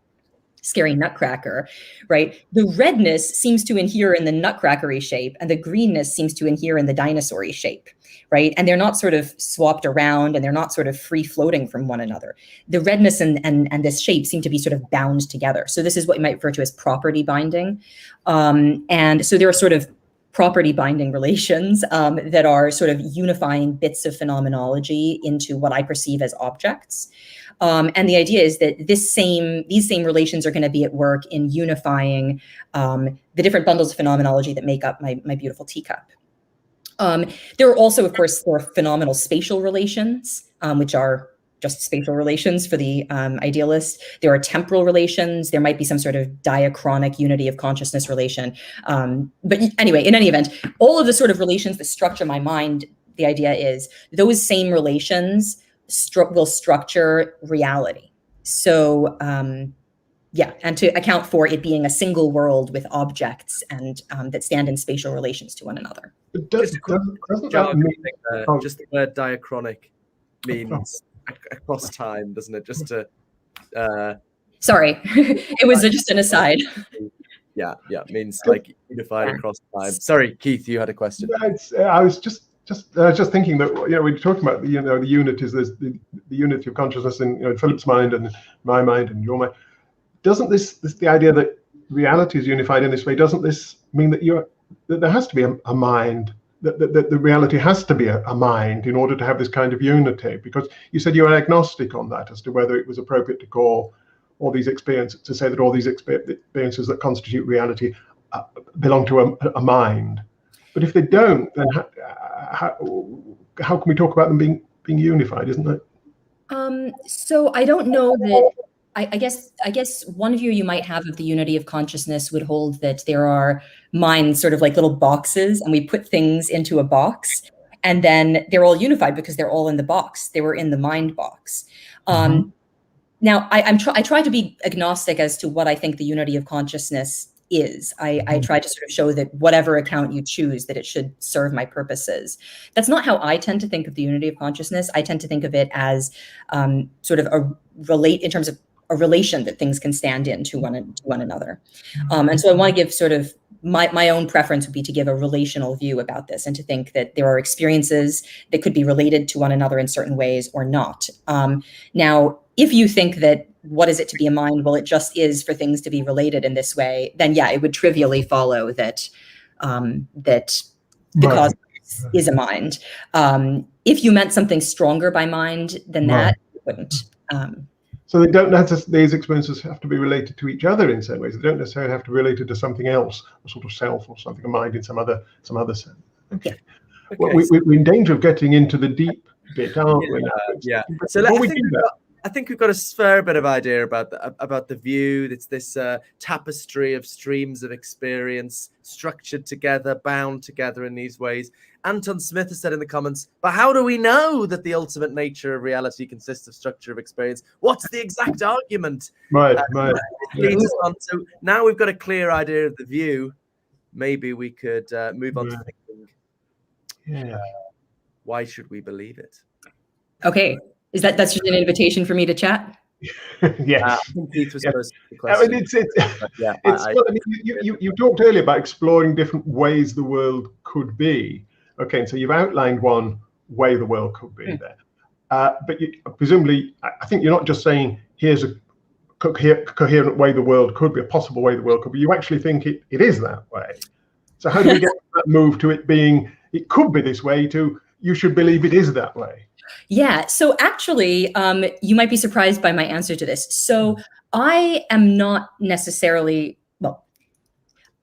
scary nutcracker, right? The redness seems to inhere in the nutcrackery shape and the greenness seems to inhere in the dinosaur-y shape, right? And they're not sort of swapped around and they're not sort of free floating from one another. The redness and this shape seem to be sort of bound together. So this is what you might refer to as property binding. And so there are sort of property binding relations that are sort of unifying bits of phenomenology into what I perceive as objects. And the idea is that these same relations are going to be at work in unifying the different bundles of phenomenology that make up my beautiful teacup. There are also, of course, there are phenomenal spatial relations, which are just spatial relations for the idealist. There are temporal relations. There might be some sort of diachronic unity of consciousness relation. But anyway, in any event, all of the sort of relations that structure my mind, the idea is those same relations will structure reality. So yeah, and to account for it being a single world with objects and that stand in spatial relations to one another. Just the word diachronic means across time, doesn't it? Just to sorry, it was just an aside. Yeah, means like unified across time. Sorry, Keith, you had a question. I was just thinking that, you know, we're talking about, you know, the unit is the unity of consciousness in, you know, Philip's mind and my mind and your mind. Doesn't this the idea that reality is unified in this way? Doesn't this mean that that there has to be a mind? That the reality has to be a mind in order to have this kind of unity? Because you said you were agnostic on that as to whether it was appropriate to call all these experiences, to say that all these experiences that constitute reality belong to a mind. But if they don't, then how can we talk about them being unified? Isn't that? So I don't know that. I guess one view you might have of the unity of consciousness would hold that there are minds sort of like little boxes, and we put things into a box, and then they're all unified because they're all in the box. They were in the mind box. Now, I try to be agnostic as to what I think the unity of consciousness is. I try to sort of show that whatever account you choose, that it should serve my purposes. That's not how I tend to think of the unity of consciousness. I tend to think of it as sort of in terms of a relation that things can stand in to one another. And so I want to give sort of my own preference would be to give a relational view about this, and to think that there are experiences that could be related to one another in certain ways or not. Now, if you think that what is it to be a mind? Well, it just is for things to be related in this way, then yeah, it would trivially follow that that the cause is a mind. If you meant something stronger by mind than that, it wouldn't. So they don't necessarily, these experiences have to be related to each other in some ways. They don't necessarily have to be related to something else, a sort of self or something, a mind in some other sense. Okay. Yeah. Well, we're in danger of getting into the deep bit, aren't we? Yeah. So I think we've got a fair bit of idea about the view. It's this tapestry of streams of experience, structured together, bound together in these ways. Anton Smith has said in the comments, but how do we know that the ultimate nature of reality consists of structure of experience? What's the exact argument? Right. Leads us on to, now we've got a clear idea of the view, maybe we could move on to thinking, why should we believe it? Okay. That's just an invitation for me to chat? Yes. I think Keith was supposed to question. You talked earlier about exploring different ways the world could be. Okay, and so you've outlined one way the world could be there. But presumably, I think you're not just saying, here's a coherent way the world could be, a possible way the world could be. You actually think it is that way. So how do we get that move to it being, it could be this way, to you should believe it is that way? Yeah, so actually, you might be surprised by my answer to this. So I am not necessarily, well,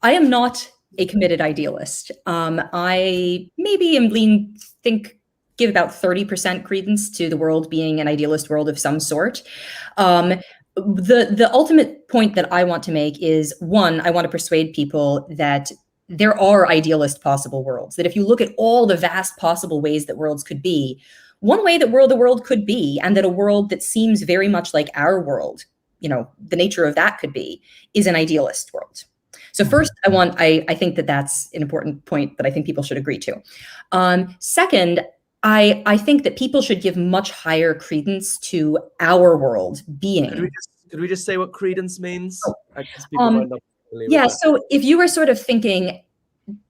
I am not a committed idealist. I maybe give about 30% credence to the world being an idealist world of some sort. The ultimate point that I want to make is, one, I want to persuade people that there are idealist possible worlds, that if you look at all the vast possible ways that worlds could be, one way that the world could be, and that a world that seems very much like our world, the nature of that could be, is an idealist world. So first, I think that that's an important point that I think people should agree to. Second, I think that people should give much higher credence to our world being. Could we just say what credence means? I guess people might not believe yeah, that. so if you were sort of thinking,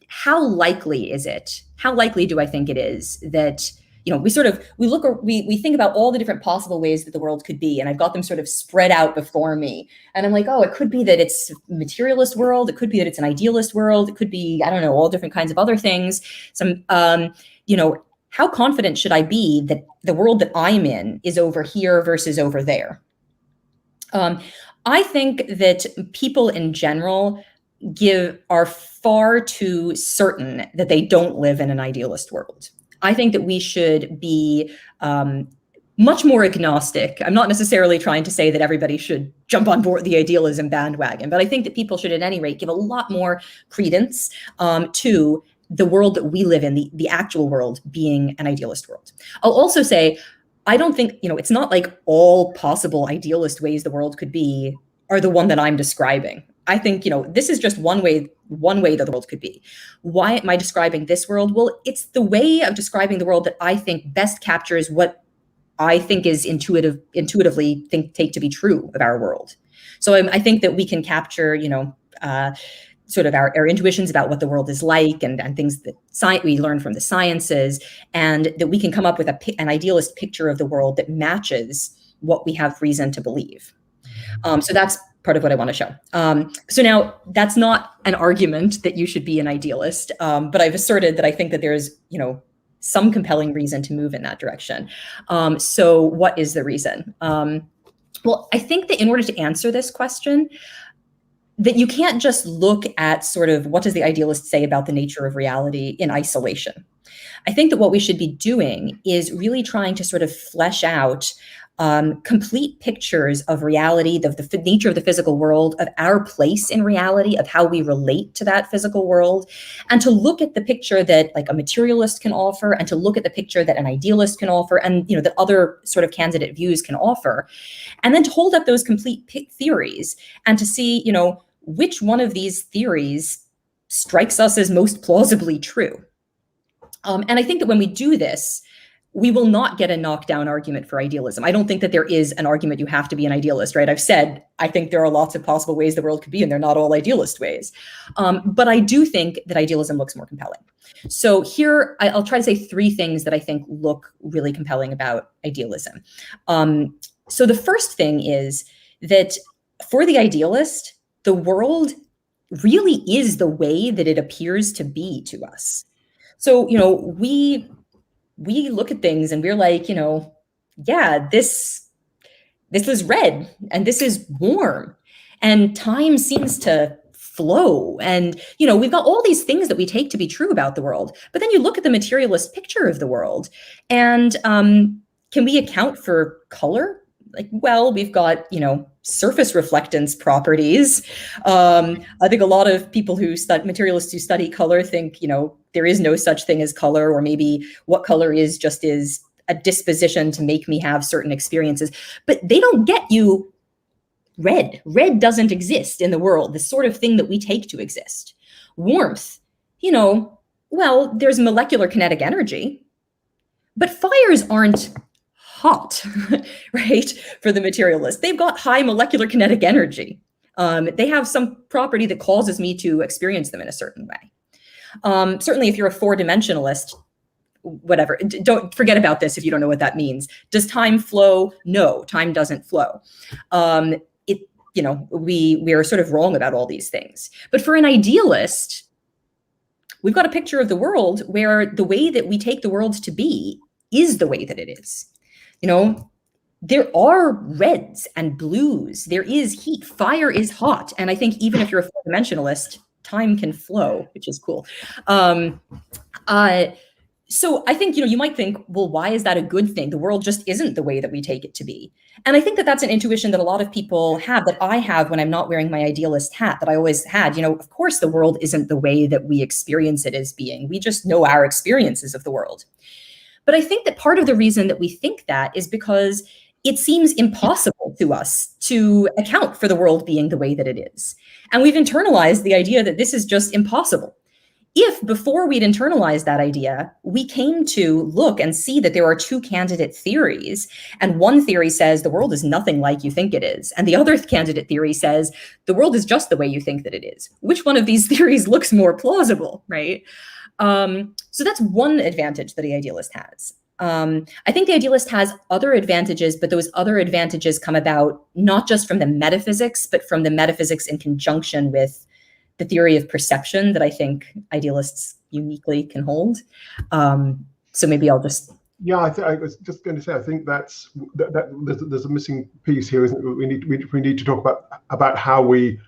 how likely is it? How likely do I think it is that, we think about all the different possible ways that the world could be, and I've got them sort of spread out before me. And I'm like, oh, it could be that it's a materialist world. It could be that it's an idealist world. It could be, I don't know, all different kinds of other things. How confident should I be that the world that I'm in is over here versus over there? I think that people in general are far too certain that they don't live in an idealist world. I think that we should be much more agnostic. I'm not necessarily trying to say that everybody should jump on board the idealism bandwagon, but I think that people should at any rate give a lot more credence to the world that we live in, the actual world being an idealist world. I'll also say, I don't think, it's not like all possible idealist ways the world could be are the one that I'm describing. I think, this is just one way that the world could be. Why am I describing this world? Well, it's the way of describing the world that I think best captures what I think is intuitively take to be true of our world. So I think that we can capture, sort of our intuitions about what the world is like, and things that we learn from the sciences, and that we can come up with an idealist picture of the world that matches what we have reason to believe. So that's part of what I want to show. So now, that's not an argument that you should be an idealist, but I've asserted that I think that there's, some compelling reason to move in that direction. So what is the reason? Well, I think that in order to answer this question, that you can't just look at sort of what does the idealist say about the nature of reality in isolation. I think that what we should be doing is really trying to sort of flesh out complete pictures of reality, the nature of the physical world, of our place in reality, of how we relate to that physical world, and to look at the picture that like a materialist can offer, and to look at the picture that an idealist can offer, and that other sort of candidate views can offer, and then to hold up those complete theories and to see, which one of these theories strikes us as most plausibly true. And I think that when we do this, we will not get a knockdown argument for idealism. I don't think that there is an argument you have to be an idealist, right? I've said, I think there are lots of possible ways the world could be, and they're not all idealist ways. But I do think that idealism looks more compelling. So here, I'll try to say three things that I think look really compelling about idealism. So the first thing is that for the idealist, the world really is the way that it appears to be to us. So, we look at things and we're like, yeah, this is red and this is warm and time seems to flow. And, we've got all these things that we take to be true about the world. But then you look at the materialist picture of the world and can we account for color? Like, well, we've got, surface reflectance properties. I think a lot of people materialists who study color think, there is no such thing as color, or maybe what color is just is a disposition to make me have certain experiences. But they don't get you red. Red doesn't exist in the world, the sort of thing that we take to exist. Warmth, well, there's molecular kinetic energy, but fires aren't hot, right? For the materialist, they've got high molecular kinetic energy. They have some property that causes me to experience them in a certain way. Certainly, if you're a four-dimensionalist, whatever, don't forget about this if you don't know what that means. Does time flow? No, time doesn't flow. We are sort of wrong about all these things. But for an idealist, we've got a picture of the world where the way that we take the world to be is the way that it is. There are reds and blues. There is heat. Fire is hot. And I think even if you're a four-dimensionalist, time can flow, which is cool. So I think, you might think, well, why is that a good thing? The world just isn't the way that we take it to be. And I think that that's an intuition that a lot of people have, that I have when I'm not wearing my idealist hat, that I always had. Of course, the world isn't the way that we experience it as being. We just know our experiences of the world. But I think that part of the reason that we think that is because it seems impossible to us to account for the world being the way that it is. And we've internalized the idea that this is just impossible. If before we'd internalized that idea, we came to look and see that there are two candidate theories, and one theory says the world is nothing like you think it is, and the other candidate theory says the world is just the way you think that it is. Which one of these theories looks more plausible, right? So that's one advantage that the idealist has. I think the idealist has other advantages, but those other advantages come about not just from the metaphysics, but from the metaphysics in conjunction with the theory of perception that I think idealists uniquely can hold. So maybe I'll just... Yeah, I was just going to say, I think there's a missing piece here, isn't it? We need to talk about how we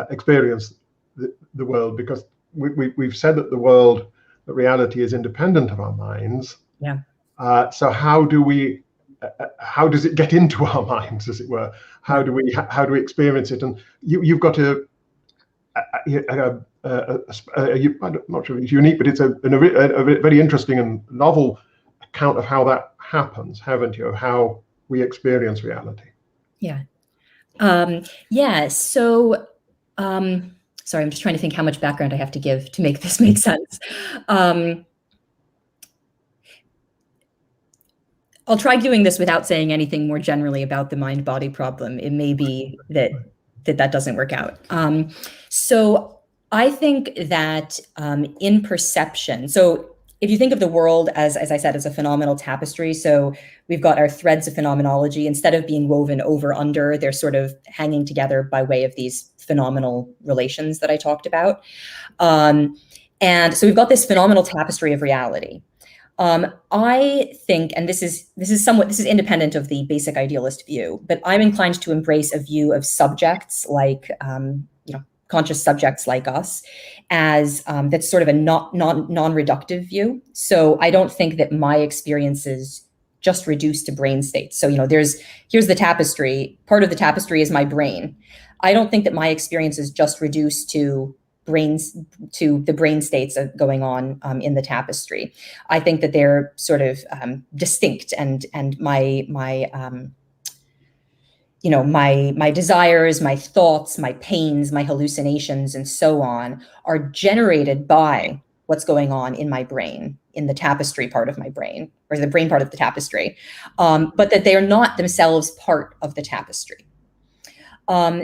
experience the world, because we've said that that reality is independent of our minds. Yeah. So how does it get into our minds, as it were? How do we experience it? And you've got I'm not sure if it's unique, but it's a very interesting and novel account of how that happens, haven't you? Of how we experience reality. Yeah. Yeah. So, sorry, I'm just trying to think how much background I have to give to make this make sense. I'll try doing this without saying anything more generally about the mind-body problem. It may be that doesn't work out. So I think that in perception, so if you think of the world as I said, as a phenomenal tapestry, so we've got our threads of phenomenology. Instead of being woven over under, they're sort of hanging together by way of these phenomenal relations that I talked about. And so we've got this phenomenal tapestry of reality. I think, and this is independent of the basic idealist view, but I'm inclined to embrace a view of subjects like, conscious subjects like us, as that's sort of a non-reductive view. So I don't think that my experience is just reduced to brain states. So, here's the tapestry. Part of the tapestry is my brain. I don't think that my experience is just reduced to the brain states going on in the tapestry. I think that they're sort of distinct, and my desires, my thoughts, my pains, my hallucinations, and so on are generated by what's going on in my brain, in the tapestry part of my brain, or the brain part of the tapestry, but that they are not themselves part of the tapestry.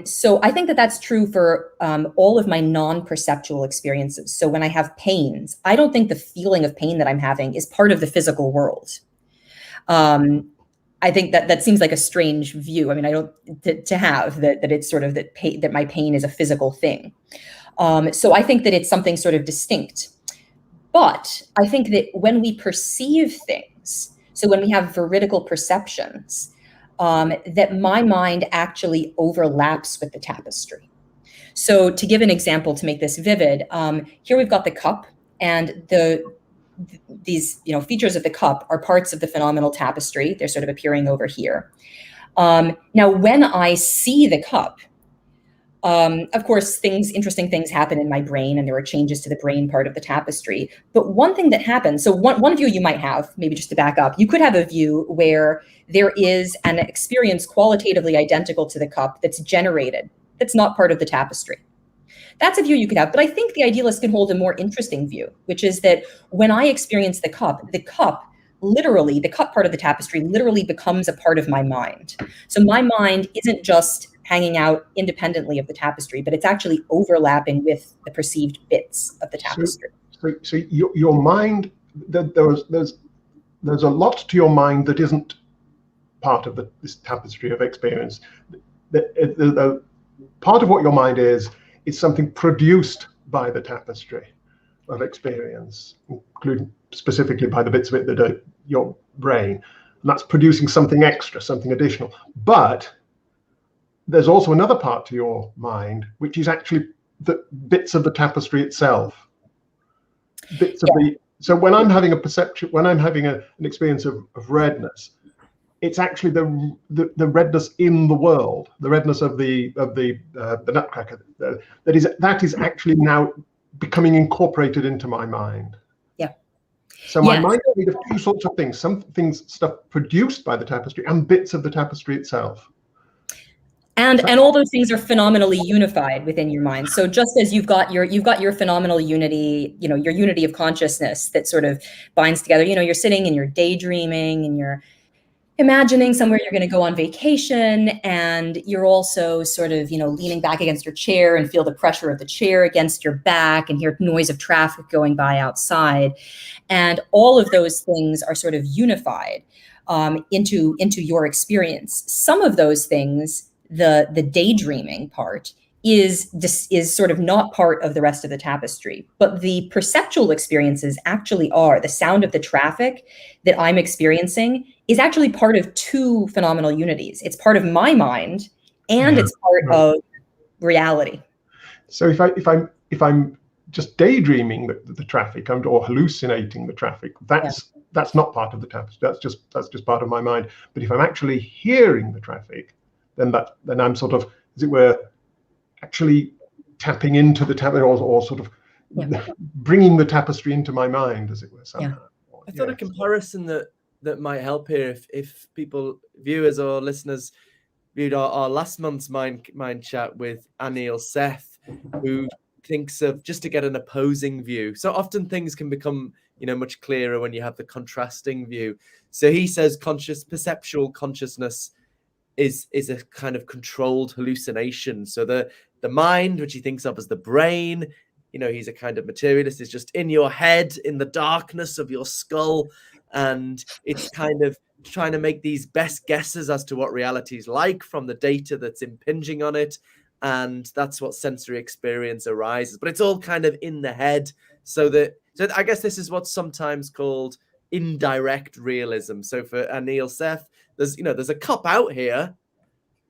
So I think that that's true for all of my non-perceptual experiences. So when I have pains, I don't think the feeling of pain that I'm having is part of the physical world. I think that seems like a strange view. I mean, I don't to have that it's sort of that my pain is a physical thing. So I think that it's something sort of distinct. But I think that when we perceive things, so when we have veridical perceptions, that my mind actually overlaps with the tapestry. So to give an example to make this vivid, here we've got the cup, and these features of the cup are parts of the phenomenal tapestry. They're sort of appearing over here. Now, when I see the cup, of course, interesting things happen in my brain, and there are changes to the brain part of the tapestry. But one thing that happens, so one view you might have, maybe just to back up, you could have a view where there is an experience qualitatively identical to the cup that's generated, that's not part of the tapestry. That's a view you could have. But I think the idealist can hold a more interesting view, which is that when I experience the cup literally, the cup part of the tapestry literally becomes a part of my mind. So my mind isn't just hanging out independently of the tapestry, but it's actually overlapping with the perceived bits of the tapestry. So your mind, there's a lot to your mind that isn't part of this tapestry of experience. The part of what your mind is something produced by the tapestry of experience, including specifically by the bits of it that are your brain. And that's producing something extra, something additional. But there's also another part to your mind, which is actually the bits of the tapestry itself. So when I'm having a perception, when I'm having an experience of redness, it's actually the redness in the world, the redness of the nutcracker. That is actually now becoming incorporated into my mind. Yeah. So my mind is made of two sorts of things: stuff produced by the tapestry, and bits of the tapestry itself. And all those things are phenomenally unified within your mind. So just as you've got your phenomenal unity, your unity of consciousness that sort of binds together. You're sitting and you're daydreaming and you're imagining somewhere you're going to go on vacation, and you're also sort of leaning back against your chair and feel the pressure of the chair against your back and hear noise of traffic going by outside, and all of those things are sort of unified into your experience. Some of those things, the daydreaming part, is sort of not part of the rest of the tapestry, but the perceptual experiences actually are. The sound of the traffic that I'm experiencing is actually part of two phenomenal unities. It's part of my mind, and it's part of reality. So if I'm just daydreaming the traffic or hallucinating the traffic, that's not part of the tapestry. That's just part of my mind. But if I'm actually hearing the traffic, then I'm sort of, as it were, actually tapping into the tapestry, or sort of bringing the tapestry into my mind, as it were. Somehow. I thought a comparison that might help here, if people, viewers or listeners, viewed our last month's mind chat with Anil Seth, who thinks of, just to get an opposing view. So often things can become much clearer when you have the contrasting view. So he says perceptual consciousness is a kind of controlled hallucination. So the mind, which he thinks of as the brain, he's a kind of materialist, is just in your head, in the darkness of your skull, and it's kind of trying to make these best guesses as to what reality is like from the data that's impinging on it, and that's what sensory experience arises. But it's all kind of in the head. So I guess this is what's sometimes called indirect realism. So for Anil Seth, there's a cup out here,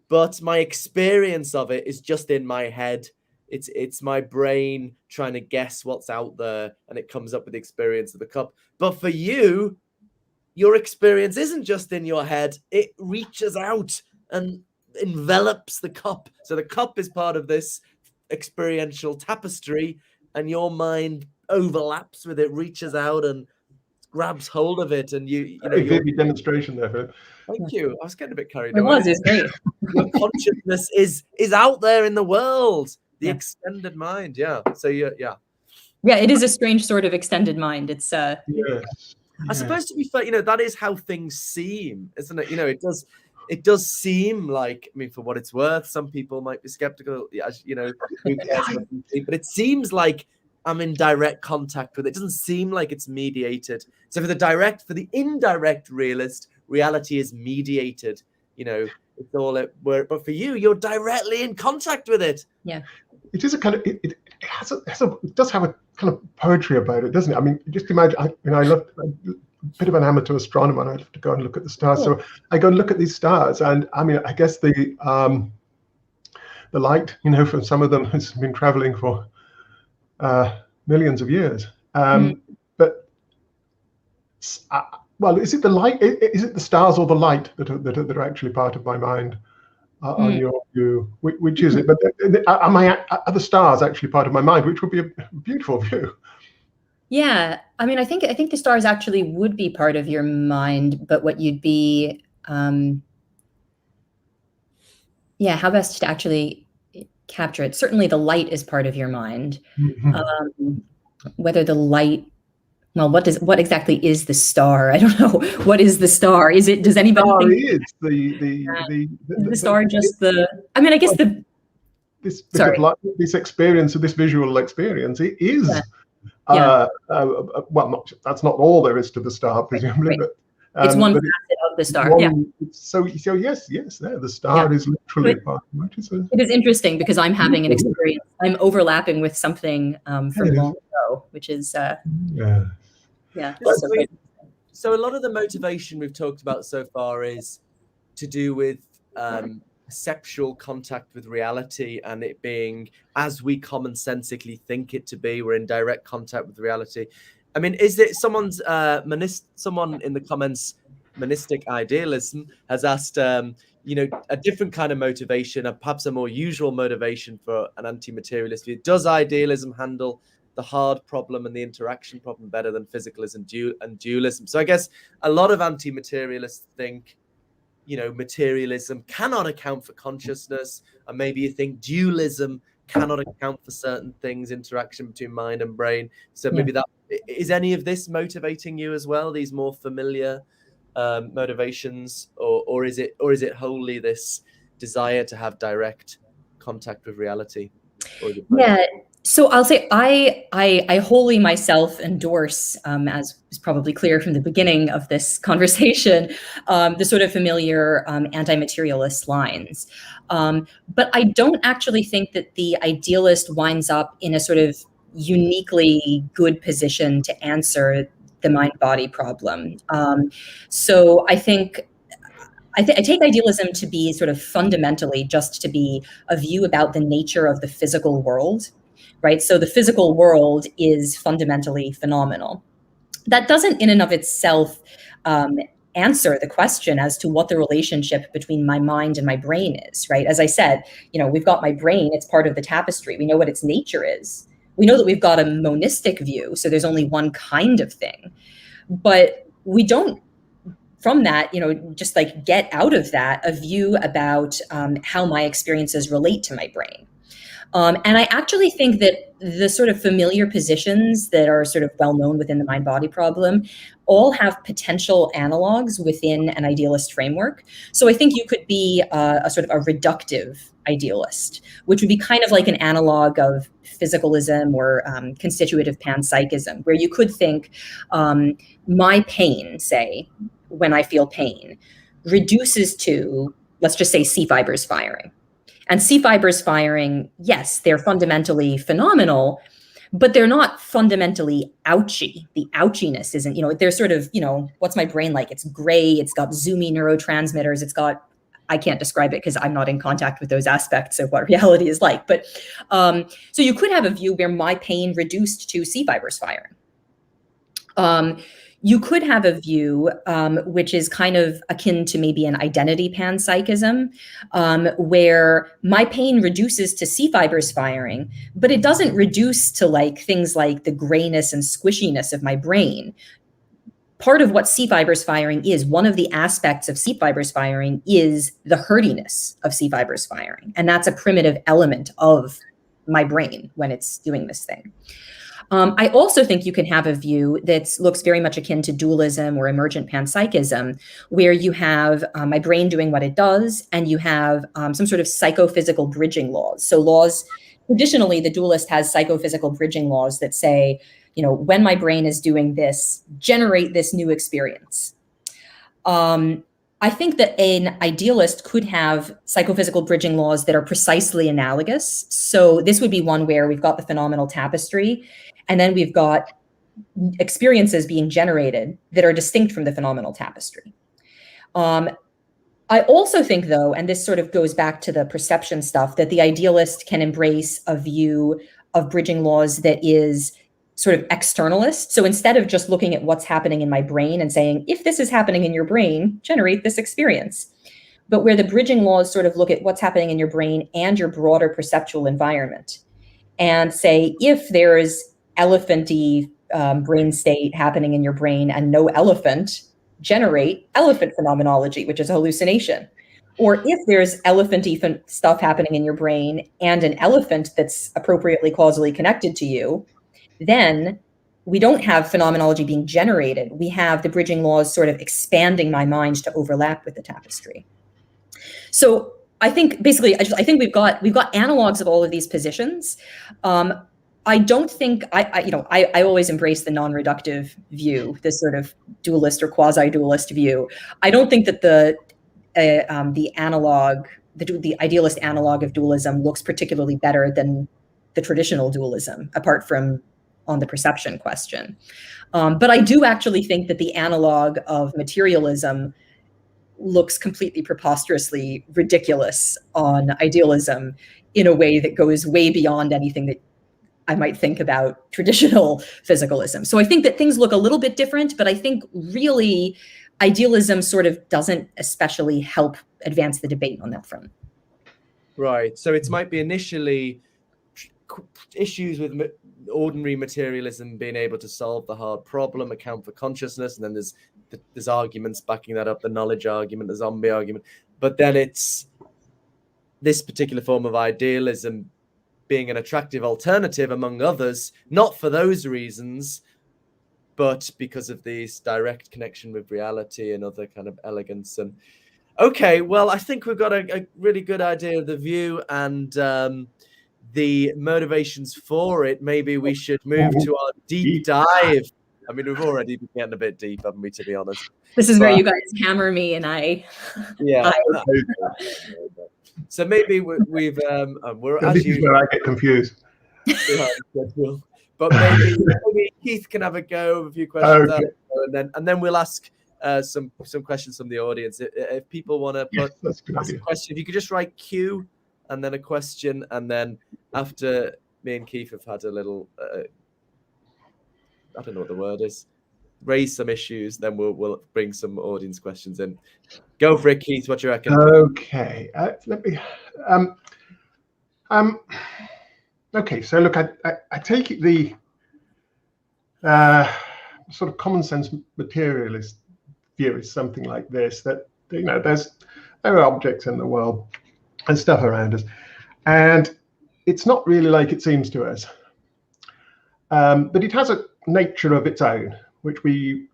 but my experience of it is just in my head. It's my brain trying to guess what's out there, and it comes up with the experience of the cup. But for you, your experience isn't just in your head. It reaches out and envelops the cup. So the cup is part of this experiential tapestry, and your mind overlaps with it, reaches out and grabs hold of it, and vivid demonstration there, Philip. Thank you. I was getting a bit carried away. It was great. Your consciousness is out there in the world, the extended mind. Yeah. So yeah. Yeah, it is a strange sort of extended mind. It's Yes. I suppose, to be fair, that is how things seem, isn't it? It does seem like, I mean, for what it's worth, some people might be skeptical, as who cares what you think, but it seems like I'm in direct contact with it. It doesn't seem like it's mediated. So for the indirect realist, reality is mediated. It's all it were, but for you, you're directly in contact with it. Yeah. It is a kind of it does have a kind of poetry about it, doesn't it? I mean, just imagine. I love a bit of an amateur astronomer, and I love to go and look at the stars. Cool. So I go and look at these stars, and I mean, I guess the light, from some of them has been traveling for millions of years. But well, is it the light? Is it the stars or the light that are actually part of my mind? On your view, which is it? But are the stars actually part of my mind, which would be a beautiful view? Yeah, I mean, I think the stars actually would be part of your mind, but what you'd be, how best to actually capture it? Certainly, the light is part of your mind. Whether the light, well, what exactly is the star? I don't know. What is the star? Does anybody think is the star just the? I mean, I guess this bit of light, this experience, this visual experience, it is. Well, that's not all there is to the star, presumably, right. But it's one facet of the star. So yes, there the star is literally part of it. It is interesting because I'm having an experience. I'm overlapping with something from long ago, which is So a lot of the motivation we've talked about so far is to do with perceptual contact with reality, and it being as we commonsensically think it to be. We're in direct contact with reality. I mean, is it someone in the comments, monistic idealism, has asked, a different kind of motivation, perhaps a more usual motivation for an anti-materialist view. Does idealism handle the hard problem and the interaction problem better than physicalism and dualism? So I guess a lot of anti-materialists think, materialism cannot account for consciousness, and maybe you think dualism cannot account for certain things, interaction between mind and brain. So maybe that is any of this motivating you as well, these more familiar motivations, or is it wholly this desire to have direct contact with reality? So I'll say I wholly myself endorse, as is probably clear from the beginning of this conversation, the sort of familiar anti-materialist lines. But I don't actually think that the idealist winds up in a sort of uniquely good position to answer the mind-body problem. So I think I take idealism to be sort of fundamentally just to be a view about the nature of the physical world. Right? So the physical world is fundamentally phenomenal. That doesn't in and of itself answer the question as to what the relationship between my mind and my brain is, right? As I said, we've got my brain, it's part of the tapestry. We know what its nature is. We know that we've got a monistic view, so there's only one kind of thing. But we don't, from that, just like get out of that a view about how my experiences relate to my brain. And I actually think that the sort of familiar positions that are sort of well known within the mind-body problem all have potential analogs within an idealist framework. So I think you could be a sort of a reductive idealist, which would be kind of like an analog of physicalism or constitutive panpsychism, where you could think my pain, say, when I feel pain, reduces to, let's just say, C fibers firing. And C fibers firing, yes, they're fundamentally phenomenal, but they're not fundamentally ouchy. The ouchiness isn't, they're sort of, what's my brain like? It's gray, it's got zoomy neurotransmitters, I can't describe it because I'm not in contact with those aspects of what reality is like. But so you could have a view where my pain reduced to C fibers firing. You could have a view which is kind of akin to maybe an identity panpsychism, where my pain reduces to C fibers firing, but it doesn't reduce to like things like the grayness and squishiness of my brain. Part of what C fibers firing is, one of the aspects of C fibers firing is the herdiness of C fibers firing. And that's a primitive element of my brain when it's doing this thing. I also think you can have a view that looks very much akin to dualism or emergent panpsychism, where you have my brain doing what it does, and you have some sort of psychophysical bridging laws. So laws, traditionally, the dualist has psychophysical bridging laws that say, when my brain is doing this, generate this new experience. I think that an idealist could have psychophysical bridging laws that are precisely analogous. So this would be one where we've got the phenomenal tapestry, and then we've got experiences being generated that are distinct from the phenomenal tapestry. I also think, though, and this sort of goes back to the perception stuff, that the idealist can embrace a view of bridging laws that is sort of externalist. So instead of just looking at what's happening in my brain and saying, if this is happening in your brain, generate this experience. But where the bridging laws sort of look at what's happening in your brain and your broader perceptual environment and say, if there's elephanty brain state happening in your brain and no elephant, generate elephant phenomenology, which is a hallucination. Or if there's elephanty stuff happening in your brain and an elephant that's appropriately causally connected to you, then we don't have phenomenology being generated. We have the bridging laws sort of expanding my mind to overlap with the tapestry. So I think basically, I think we've got analogs of all of these positions. I don't think I always embrace the non-reductive view, this sort of dualist or quasi-dualist view. I don't think that the idealist analog of dualism looks particularly better than the traditional dualism, apart from on the perception question. But I do actually think that the analog of materialism looks completely preposterously ridiculous on idealism in a way that goes way beyond anything that I might think about traditional physicalism. So I think that things look a little bit different, but I think really idealism sort of doesn't especially help advance the debate on that front. Right. So it might be initially issues with ordinary materialism being able to solve the hard problem, account for consciousness, and then there's arguments backing that up, the knowledge argument, the zombie argument. But then it's this particular form of idealism being an attractive alternative among others, not for those reasons, but because of this direct connection with reality and other kind of elegance. And okay, well, I think we've got a really good idea of the view and the motivations for it. Maybe we should move to our deep dive. I mean, we've already been getting a bit deep, haven't we, to be honest? This is where you guys hammer me and I... Yeah. So maybe we're this is where I get confused. But maybe Keith can have a go of a few questions, okay. and then we'll ask some questions from the audience. If people want to put ask a question, if you could just write Q and then a question, and then after me and Keith have had a little, I don't know what the word is, raise some issues, then we'll bring some audience questions in. Go for it, Keith. What do you reckon? Okay, let me. Okay, so look, I take it the sort of common sense materialist view is something like this: that there are objects in the world and stuff around us, and it's not really like it seems to us, but it has a nature of its own, which we,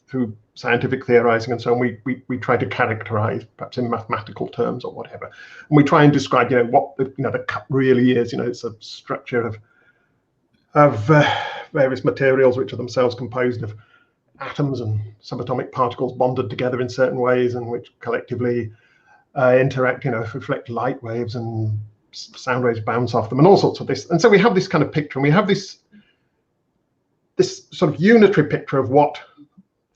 through scientific theorizing and so on, we try to characterize, perhaps in mathematical terms or whatever, and we try and describe, what the cup really is. It's a structure of various materials which are themselves composed of atoms and subatomic particles bonded together in certain ways, and which collectively interact, reflect light waves and sound waves bounce off them, and all sorts of this. And so we have this kind of picture, and we have this sort of unitary picture of what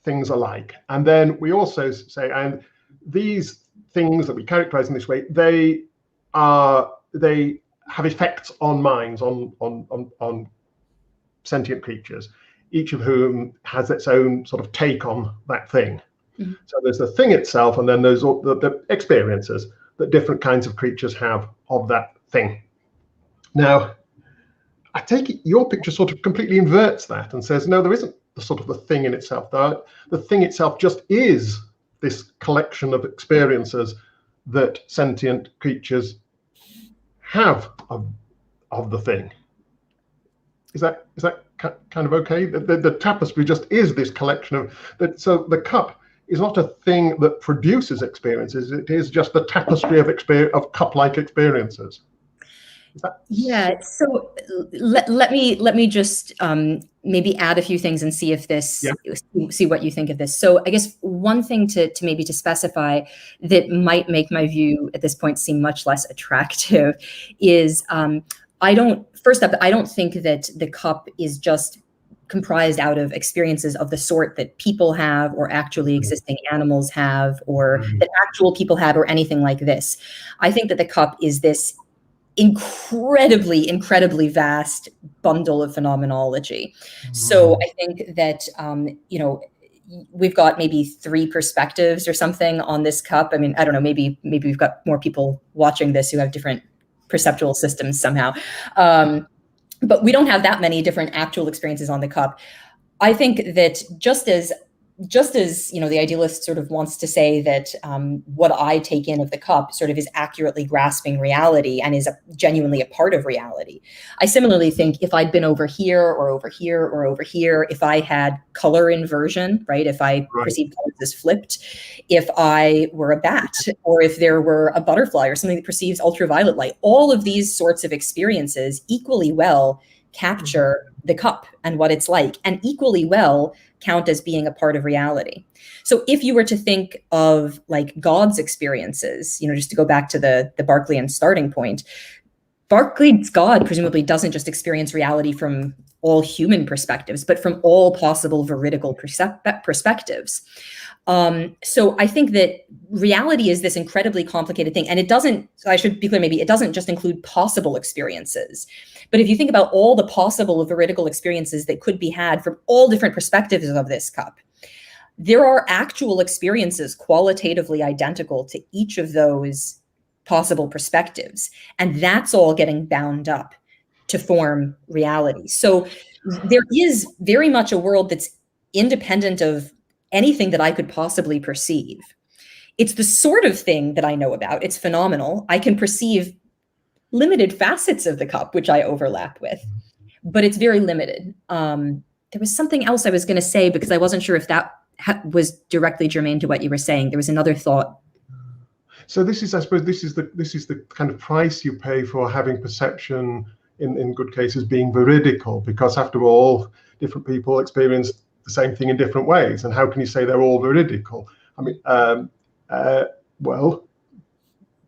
things are like. And then we also say, and these things that we characterize in this way, they have effects on minds, on sentient creatures, each of whom has its own sort of take on that thing. Mm-hmm. So there's the thing itself, and then there's the experiences that different kinds of creatures have of that thing. Now, I take it your picture sort of completely inverts that and says, no, there isn't the sort of the thing in itself. The thing itself just is this collection of experiences that sentient creatures have of the thing. Is that kind of okay? The tapestry just is this collection of that. So the cup is not a thing that produces experiences. It is just the tapestry of cup-like experiences. Yeah. So let me just maybe add a few things and see if this see what you think of this. So I guess one thing to maybe to specify that might make my view at this point seem much less attractive is I don't think that the cup is just comprised out of experiences of the sort that people have or actually existing animals have or that actual people have or anything like this. I think that the cup is this incredibly vast bundle of phenomenology. So I think that, we've got maybe 3 perspectives or something on this cup. I mean, I don't know, maybe we've got more people watching this who have different perceptual systems somehow. But we don't have that many different actual experiences on the cup. I think that just as the idealist sort of wants to say that what I take in of the cup sort of is accurately grasping reality and is genuinely a part of reality. I similarly think if I'd been over here or over here or over here, if I had color inversion, right? If I perceived colors as flipped, if I were a bat, or if there were a butterfly or something that perceives ultraviolet light, all of these sorts of experiences equally well capture the cup and what it's like, and equally well count as being a part of reality. So if you were to think of like God's experiences, just to go back to the Berkeleyan starting point, Berkeley's God presumably doesn't just experience reality from all human perspectives, but from all possible veridical perspectives. So I think that reality is this incredibly complicated thing. And it doesn't, I should be clear, maybe it doesn't just include possible experiences. But if you think about all the possible veridical experiences that could be had from all different perspectives of this cup, there are actual experiences qualitatively identical to each of those possible perspectives. And that's all getting bound up to form reality. So there is very much a world that's independent of anything that I could possibly perceive. It's the sort of thing that I know about. It's phenomenal. I can perceive limited facets of the cup, which I overlap with, but it's very limited. There was something else I was going to say because I wasn't sure if that was directly germane to what you were saying. There was another thought. So this is, I suppose, this is the kind of price you pay for having perception in good cases being veridical, because after all, different people experience the same thing in different ways. And how can you say they're all veridical? I mean, well,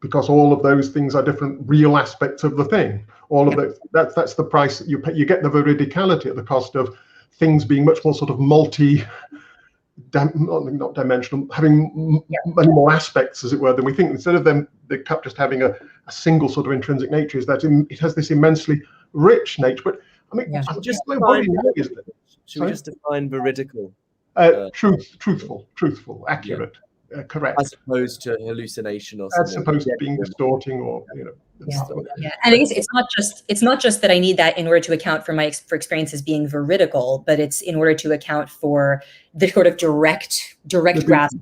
because all of those things are different real aspects of the thing. All of those, that's the price that you pay. You get the veridicality at the cost of things being much more sort of not dimensional, having many more aspects, as it were, than we think. Instead of the cup just having a single sort of intrinsic nature, is that it has this immensely rich nature. But I mean, should we just define veridical? Truthful, accurate, correct. As opposed to hallucination or something. As opposed to being distorting or, And I guess it's not just that I need that in order to account for for experiences being veridical, but it's in order to account for the sort of direct grasp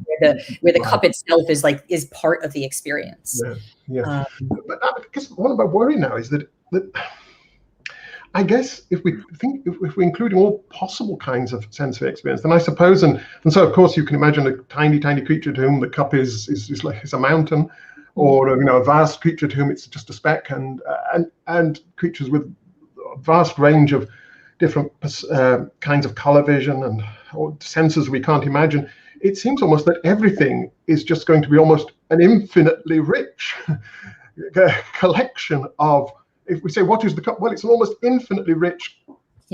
where the cup itself is part of the experience. Yeah. But I guess what I'm worried now is that I guess if we're including all possible kinds of sensory experience, then I suppose, and so of course you can imagine a tiny creature to whom the cup is like a mountain, or a vast creature to whom it's just a speck, and creatures with a vast range of different kinds of color vision and senses we can't imagine. It seems almost that everything is just going to be almost an infinitely rich collection of. If we say, what is the cup? Well, it's an almost infinitely rich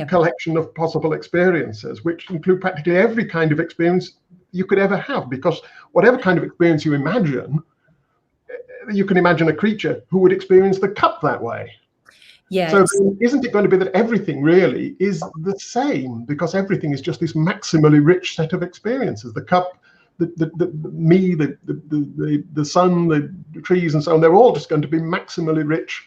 collection of possible experiences, which include practically every kind of experience you could ever have, because whatever kind of experience you imagine, you can imagine a creature who would experience the cup that way. Yeah. So isn't it going to be that everything really is the same, because everything is just this maximally rich set of experiences? The cup, the sun, the trees, and so on, they're all just going to be maximally rich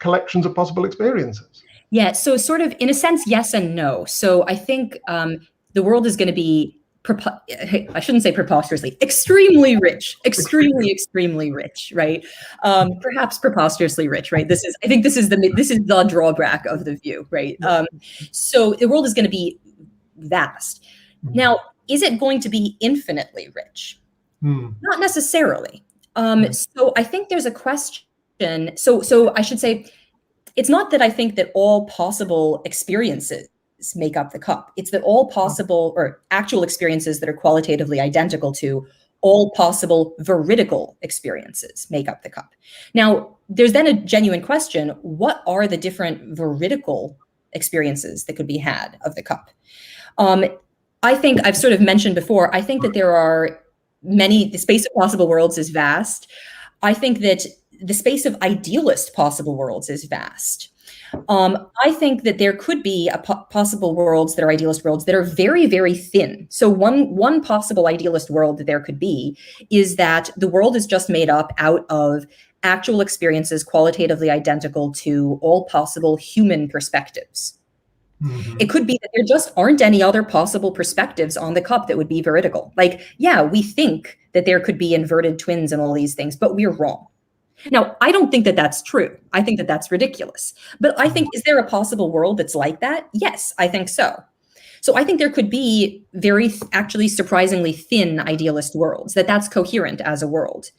collections of possible experiences. Yeah, so sort of in a sense, yes and no. So I think the world is going to be I shouldn't say preposterously, extremely rich, extremely rich, right? Perhaps preposterously rich, right? I think this is the drawback of the view, right? So the world is going to be vast. Now, is it going to be infinitely rich? Not necessarily. So I think there's a question. So I should say, it's not that I think that all possible experiences make up the cup. It's that all possible or actual experiences that are qualitatively identical to all possible veridical experiences make up the cup. Now, there's then a genuine question: what are the different veridical experiences that could be had of the cup? I think I've sort of mentioned before, I think that there are many, the space of possible worlds is vast. I think that the space of idealist possible worlds is vast. I think that there could be possible worlds that are idealist worlds that are very, very thin. So one possible idealist world that there could be is that the world is just made up out of actual experiences qualitatively identical to all possible human perspectives. It could be that there just aren't any other possible perspectives on the cup that would be veridical. Like, yeah, we think that there could be inverted twins and all these things, but we're wrong. Now, I don't think that that's true. I think that that's ridiculous. But I think, is there a possible world that's like that? Yes, I think so. So I think there could be actually surprisingly thin idealist worlds, that's coherent as a world.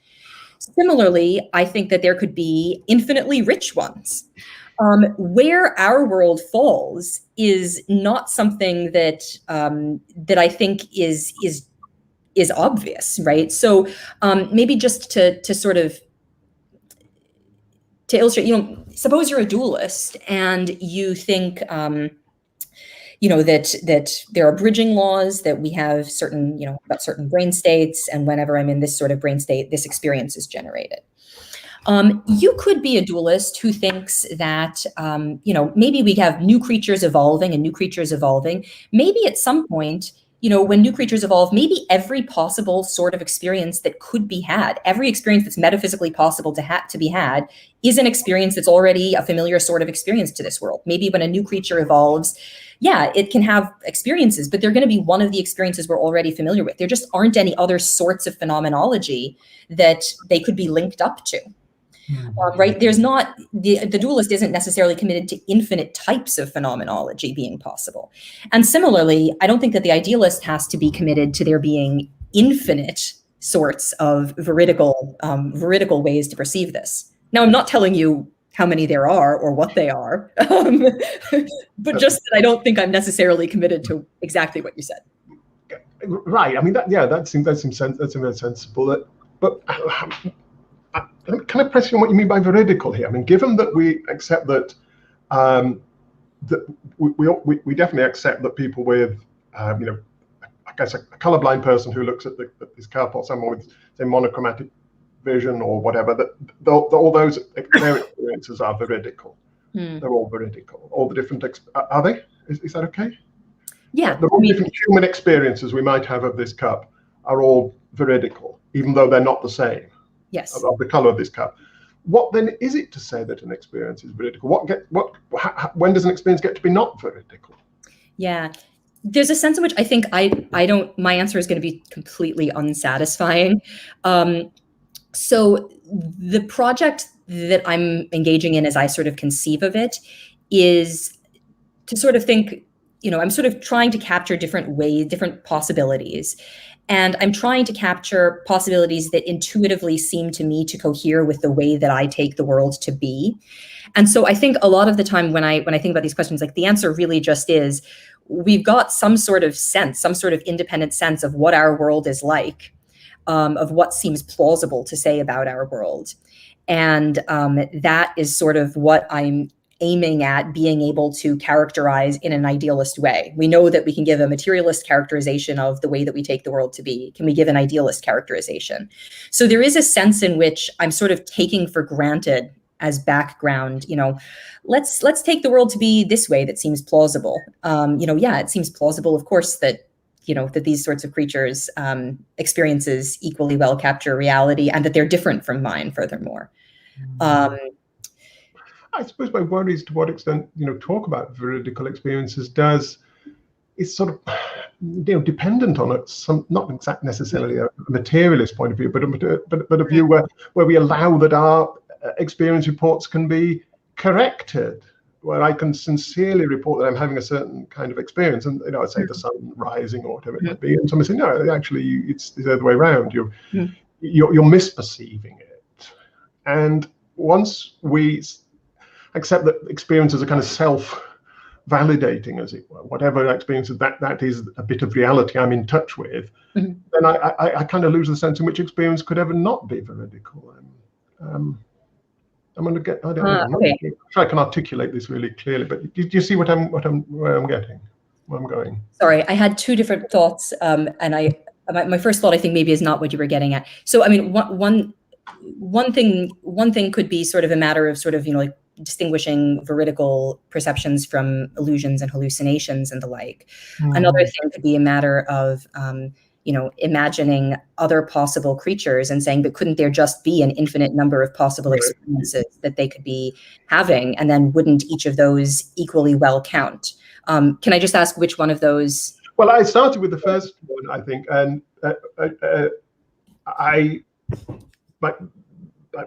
Similarly, I think that there could be infinitely rich ones. Where our world falls is not something that that I think is obvious, right? So maybe just to sort of to illustrate, suppose you're a dualist and you think, that there are bridging laws, that we have certain, about certain brain states, and whenever I'm in this sort of brain state, this experience is generated. You could be a dualist who thinks that, maybe we have new creatures evolving and new creatures evolving. Maybe at some point, when new creatures evolve, maybe every possible sort of experience that could be had, every experience that's metaphysically possible to be had, is an experience that's already a familiar sort of experience to this world. Maybe when a new creature evolves, yeah, it can have experiences, but they're going to be one of the experiences we're already familiar with. There just aren't any other sorts of phenomenology that they could be linked up to. Right? There's not, the dualist isn't necessarily committed to infinite types of phenomenology being possible. And similarly, I don't think that the idealist has to be committed to there being infinite sorts of veridical ways to perceive this. Now, I'm not telling you how many there are or what they are, but just that I don't think I'm necessarily committed to exactly what you said. Right. I mean, that seems sensible. But can I press you on what you mean by veridical here? I mean, given that we accept that, we definitely accept that people with, I guess a colorblind person who looks at this cup, or someone with, say, monochromatic vision or whatever, that all those their experiences are veridical. They're all veridical. All the different are they? Is that okay? Yeah. The different human experiences we might have of this cup are all veridical, even though they're not the same. Yes. Of the color of this cup. What then is it to say that an experience is veridical? When does an experience get to be not veridical? Yeah. There's a sense in which I think my answer is going to be completely unsatisfying. So the project that I'm engaging in, as I sort of conceive of it, is to sort of think, I'm sort of trying to capture different ways, different possibilities. And I'm trying to capture possibilities that intuitively seem to me to cohere with the way that I take the world to be. And so I think a lot of the time when I think about these questions, like the answer really just is, we've got some sort of sense, some sort of independent sense of what our world is like, of what seems plausible to say about our world. And that is sort of what I'm aiming at being able to characterize in an idealist way. We know that we can give a materialist characterization of the way that we take the world to be. Can we give an idealist characterization? So there is a sense in which I'm sort of taking for granted as background, let's take the world to be this way that seems plausible. It seems plausible, of course, that that these sorts of creatures experiences equally well capture reality, and that they're different from mine, furthermore. I suppose my worry is to what extent, talk about veridical experiences does, is sort of, dependent on some, not exactly necessarily a materialist point of view, but a view where we allow that our experience reports can be corrected, where I can sincerely report that I'm having a certain kind of experience, and I'd say the sun rising or whatever it might be, and somebody say, no, actually it's the other way around. You're misperceiving it. And once we accept that experiences are kind of self-validating, as it were, whatever experiences that is a bit of reality I'm in touch with, then I kind of lose the sense in which experience could ever not be veridical. I'm going to get. I don't know. Okay. I'm not sure I can articulate this really clearly, but do you see where I'm getting, where I'm going? Sorry, I had two different thoughts, and my first thought, I think, maybe is not what you were getting at. So, I mean, one thing could be sort of a matter of sort of like distinguishing veridical perceptions from illusions and hallucinations and the like. Another thing could be a matter of imagining other possible creatures and saying, but couldn't there just be an infinite number of possible experiences that they could be having? And then wouldn't each of those equally well count? Can I just ask which one of those? Well, I started with the first one, I think, and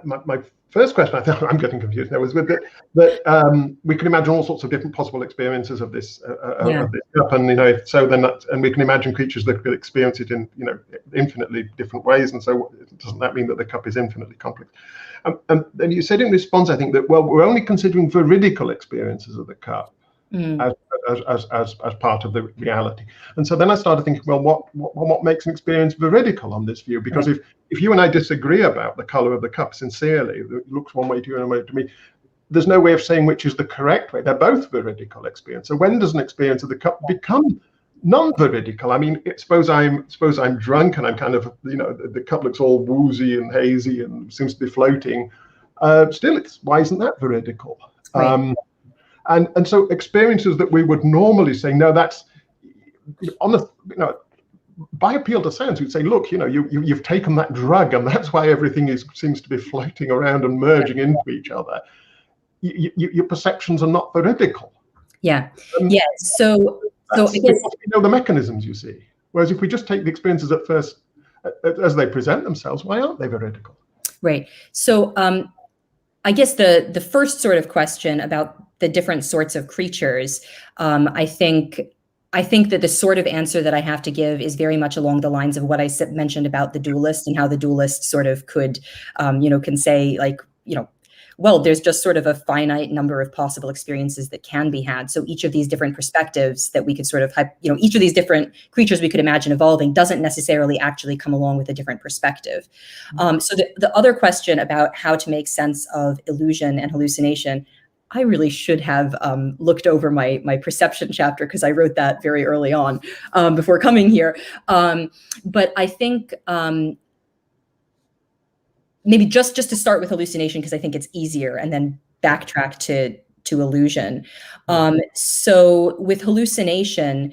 my first question, I think I'm getting confused now, was that we can imagine all sorts of different possible experiences of this cup, and so then and we can imagine creatures that could experience it in infinitely different ways, and so doesn't that mean that the cup is infinitely complex? And then you said in response, I think, that we're only considering veridical experiences of the cup as part of the reality. And so then I started thinking, well, what makes an experience veridical on this view? Because if you and I disagree about the color of the cup sincerely, it looks one way to you and one way to me, there's no way of saying which is the correct way. They're both veridical experience. So when does an experience of the cup become non-veridical? I mean, suppose I'm drunk and I'm kind of, the cup looks all woozy and hazy and seems to be floating. Still, why isn't that veridical? Right. And so experiences that we would normally say, no, that's on the, by appeal to science, we'd say, look, you've taken that drug, and that's why everything seems to be floating around and merging into each other. Your perceptions are not veridical. Yeah. So I guess we know the mechanisms, you see. Whereas if we just take the experiences at first as they present themselves, why aren't they veridical? Right. So I guess the first sort of question about the different sorts of creatures, I think that the sort of answer that I have to give is very much along the lines of what I mentioned about the dualist, and how the dualist sort of could, can say, like, well, there's just sort of a finite number of possible experiences that can be had. So each of these different perspectives that we could sort of, each of these different creatures we could imagine evolving doesn't necessarily actually come along with a different perspective. So the other question about how to make sense of illusion and hallucination, I really should have looked over my perception chapter, because I wrote that very early on before coming here. But I think maybe just to start with hallucination, because I think it's easier, and then backtrack to illusion. So with hallucination,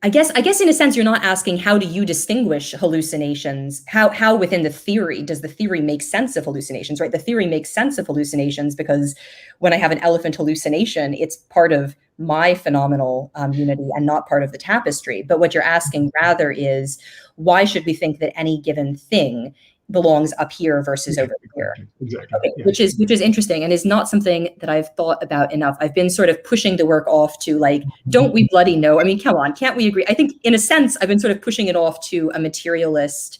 I guess in a sense, you're not asking how do you distinguish hallucinations? How within the theory does the theory make sense of hallucinations, right? The theory makes sense of hallucinations because when I have an elephant hallucination, it's part of my phenomenal unity and not part of the tapestry. But what you're asking rather is, why should we think that any given thing belongs up here versus over here? Exactly. Okay, yeah. which is interesting, and is not something that I've thought about enough. I've been sort of pushing the work off to, like, don't we bloody know? I mean, come on, can't we agree? I think in a sense, I've been sort of pushing it off to a materialist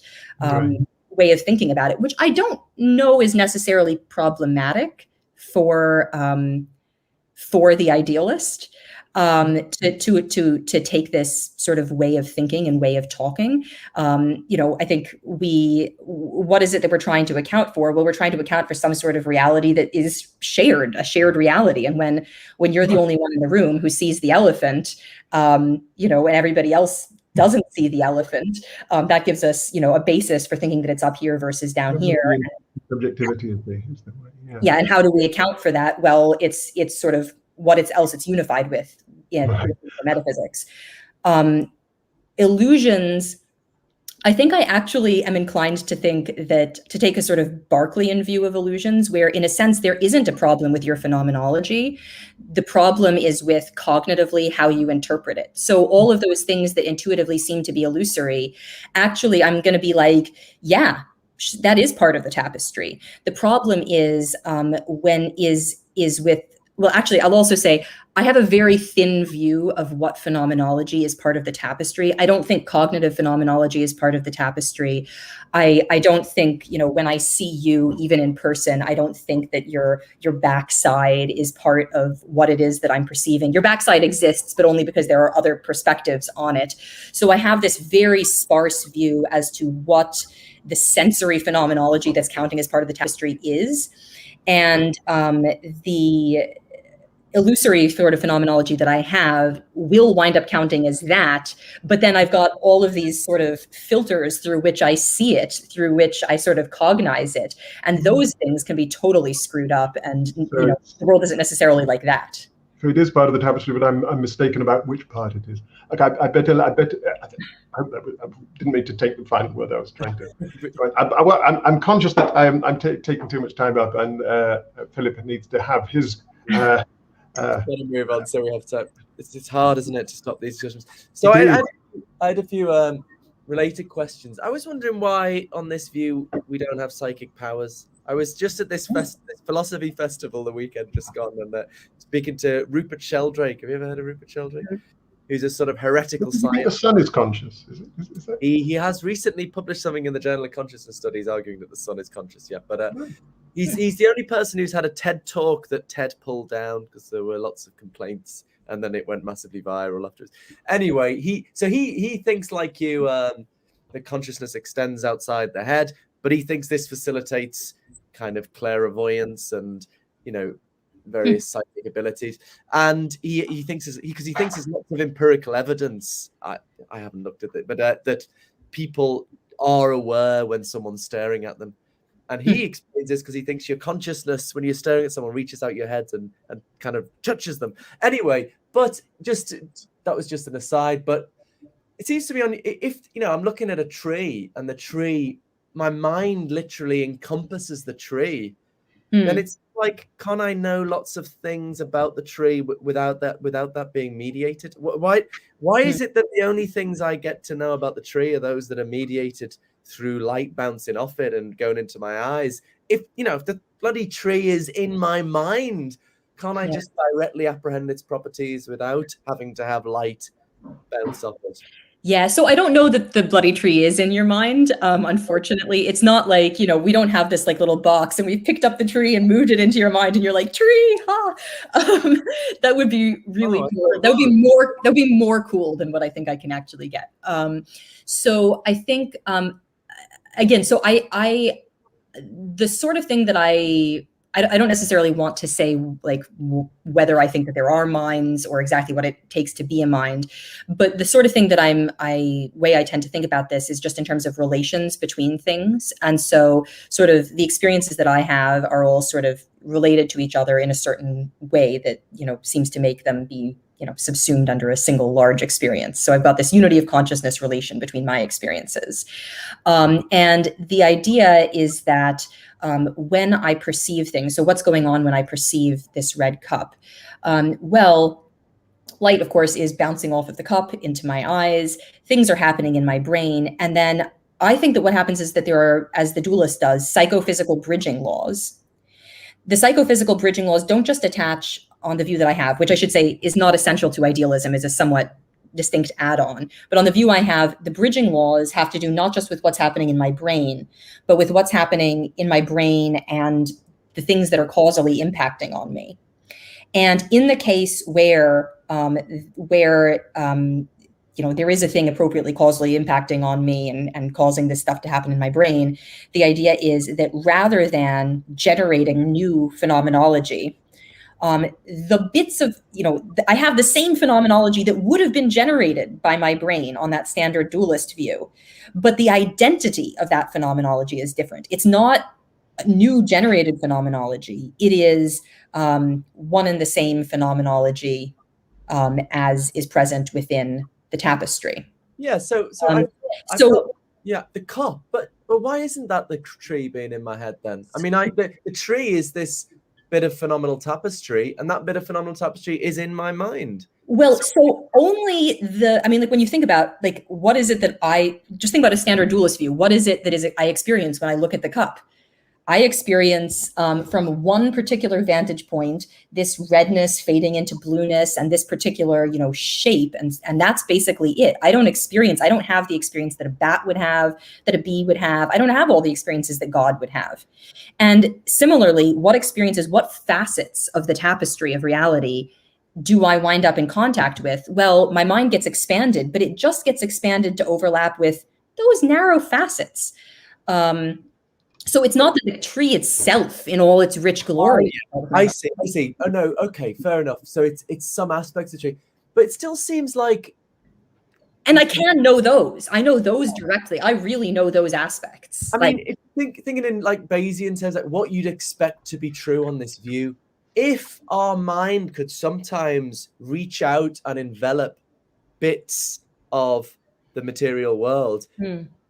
way of thinking about it, which I don't know is necessarily problematic for the idealist. To take this sort of way of thinking and way of talking. I think what is it that we're trying to account for? Well, we're trying to account for some sort of reality that is a shared reality. And when you're the only one in the room who sees the elephant, and everybody else doesn't see the elephant, that gives us, a basis for thinking that it's up here versus down here. Subjectivity is the way. Yeah, and how do we account for that? Well, it's sort of what else it's unified with in metaphysics. Illusions, I think I actually am inclined to think that, to take a sort of Berkeleyan view of illusions, where in a sense there isn't a problem with your phenomenology. The problem is with cognitively how you interpret it. So all of those things that intuitively seem to be illusory, actually I'm going to be like, yeah, that is part of the tapestry. The problem is when is with, well, actually, I'll also say I have a very thin view of what phenomenology is part of the tapestry. I don't think cognitive phenomenology is part of the tapestry. I don't think, when I see you, even in person, I don't think that your backside is part of what it is that I'm perceiving. Your backside exists, but only because there are other perspectives on it. So I have this very sparse view as to what the sensory phenomenology that's counting as part of the tapestry is. And the illusory sort of phenomenology that I have will wind up counting as that, but then I've got all of these sort of filters through which I see it, through which I sort of cognize it, and those things can be totally screwed up, and the world isn't necessarily like that. So it is part of the tapestry, but I'm mistaken about which part it is. Like I didn't mean to take the final word I was trying to. I'm conscious that I'm taking too much time up, and Philip needs to have his. Got to move on, so we have time. It's hard, isn't it, to stop these discussions? So I had a few related questions. I was wondering why, on this view, we don't have psychic powers. I was just at this philosophy festival the weekend just gone, and speaking to Rupert Sheldrake. Have you ever heard of Rupert Sheldrake? Who's a sort of heretical scientist. The sun is conscious. Is that? He has recently published something in the Journal of Consciousness Studies arguing that the sun is conscious. Yeah, but he's the only person who's had a TED talk that TED pulled down because there were lots of complaints, and then it went massively viral afterwards. Anyway, he thinks like you, that consciousness extends outside the head, but he thinks this facilitates kind of clairvoyance and various psychic abilities, and he thinks there's lots of empirical evidence. I haven't looked at it, but that people are aware when someone's staring at them, and he explains this because he thinks your consciousness, when you're staring at someone, reaches out your head and kind of touches them. Anyway, but that was just an aside. But it seems to me, if I'm looking at a tree, and the tree, my mind literally encompasses the tree, then it's like, can I know lots of things about the tree without that being mediated? Why is it that the only things I get to know about the tree are those that are mediated through light bouncing off it and going into my eyes? If the bloody tree is in my mind, can't I just directly apprehend its properties without having to have light bounce off it? Yeah, so I don't know that the bloody tree is in your mind. Unfortunately, it's not like, we don't have this like little box and we've picked up the tree and moved it into your mind and you're like, tree, ha. That would be really cool. That would be more cool than what I think I can actually get. So I think, again, so the sort of thing that I don't necessarily want to say like whether I think that there are minds or exactly what it takes to be a mind, but the sort of thing that way I tend to think about this is just in terms of relations between things. And so sort of the experiences that I have are all sort of related to each other in a certain way that, seems to make them be, subsumed under a single large experience. So I've got this unity of consciousness relation between my experiences. And the idea is that when I perceive things, so what's going on when I perceive this red cup? Well, light, of course, is bouncing off of the cup into my eyes. Things are happening in my brain. And then I think that what happens is that there are, as the dualist does, psychophysical bridging laws. The psychophysical bridging laws don't just attach on the view that I have, which I should say is not essential to idealism, is a somewhat distinct add-on. But on the view I have, the bridging laws have to do not just with what's happening in my brain, but with what's happening in my brain and the things that are causally impacting on me. And in the case where there is a thing appropriately causally impacting on me and causing this stuff to happen in my brain, the idea is that rather than generating new phenomenology, the bits of, I have the same phenomenology that would have been generated by my brain on that standard dualist view, but the identity of that phenomenology is different. It's not new generated phenomenology. It is one and the same phenomenology as is present within the tapestry. Yeah. So Yeah, the cup. But why isn't that the tree being in my head then? I mean, the tree is this bit of phenomenal tapestry, and that bit of phenomenal tapestry is in my mind. Well, so only I mean, like when you think about like, what is it that I just think about a standard dualist view? What is it that I experience when I look at the cup? I experience from one particular vantage point, this redness fading into blueness and this particular, shape. And that's basically it. I don't have the experience that a bat would have, that a bee would have. I don't have all the experiences that God would have. And similarly, what facets of the tapestry of reality do I wind up in contact with? Well, my mind gets expanded, but it just gets expanded to overlap with those narrow facets. So it's not the tree itself in all its rich glory. I see. Oh no, okay, fair enough. So it's some aspects of the tree, but it still seems like. And I can know those. I know those directly. I really know those aspects. I mean, thinking in like Bayesian terms, like what you'd expect to be true on this view, if our mind could sometimes reach out and envelop bits of the material world,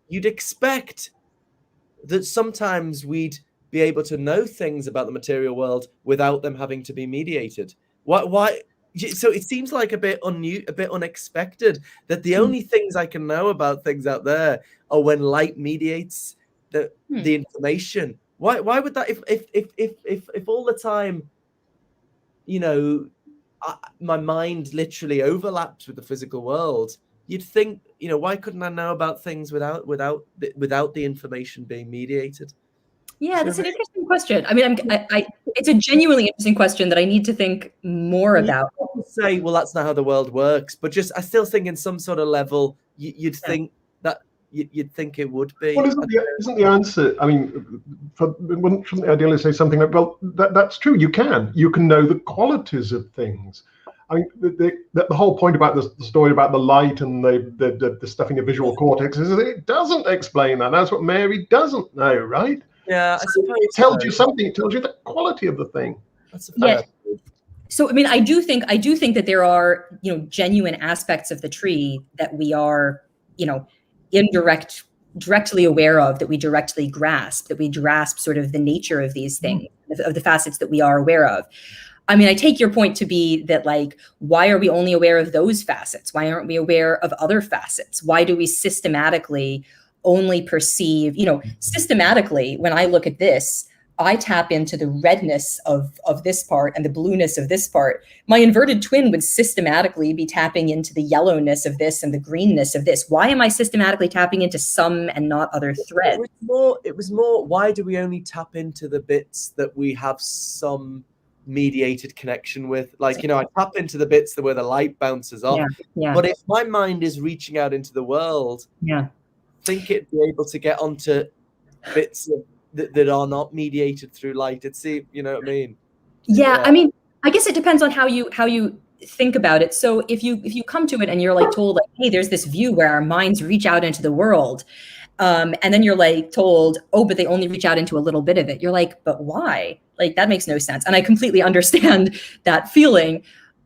you'd expect that sometimes we'd be able to know things about the material world without them having to be mediated. Why? So it seems like a bit unexpected that the only things I can know about things out there are when light mediates the information. Why would that? If all the time, my mind literally overlaps with the physical world, you'd think, why couldn't I know about things without the information being mediated? Yeah, that's an interesting question. I mean, it's a genuinely interesting question that I need to think more about. You say, well, that's not how the world works, but I still think in some sort of level, you'd think that you'd think it would be. Well, isn't the answer? I mean, shouldn't the idealist say something like, "Well, that's true. You can know the qualities of things." I mean, the whole point about the story about the light and the stuff in your visual cortex is that it doesn't explain that. That's what Mary doesn't know, right? Yeah, I suppose it tells you something. It tells you the quality of the thing. That's a fair. So, I mean, I do think that there are, genuine aspects of the tree that we are, directly aware of, that we directly grasp sort of the nature of these things, of the facets that we are aware of. I mean, I take your point to be that, like, why are we only aware of those facets? Why aren't we aware of other facets? Why do we systematically only perceive, systematically, when I look at this, I tap into the redness of this part and the blueness of this part. My inverted twin would systematically be tapping into the yellowness of this and the greenness of this. Why am I systematically tapping into some and not other threads? It was more, why do we only tap into the bits that we have some mediated connection with? Like, I tap into the bits where the light bounces off. Yeah. But if my mind is reaching out into the world, I think it'd be able to get onto bits that are not mediated through light. You know what I mean? Yeah, I mean, I guess it depends on how you think about it. So if you come to it and you're like told, like, hey, there's this view where our minds reach out into the world, and then you're like told, oh, but they only reach out into a little bit of it. You're like, but why? Like, that makes no sense. And I completely understand that feeling.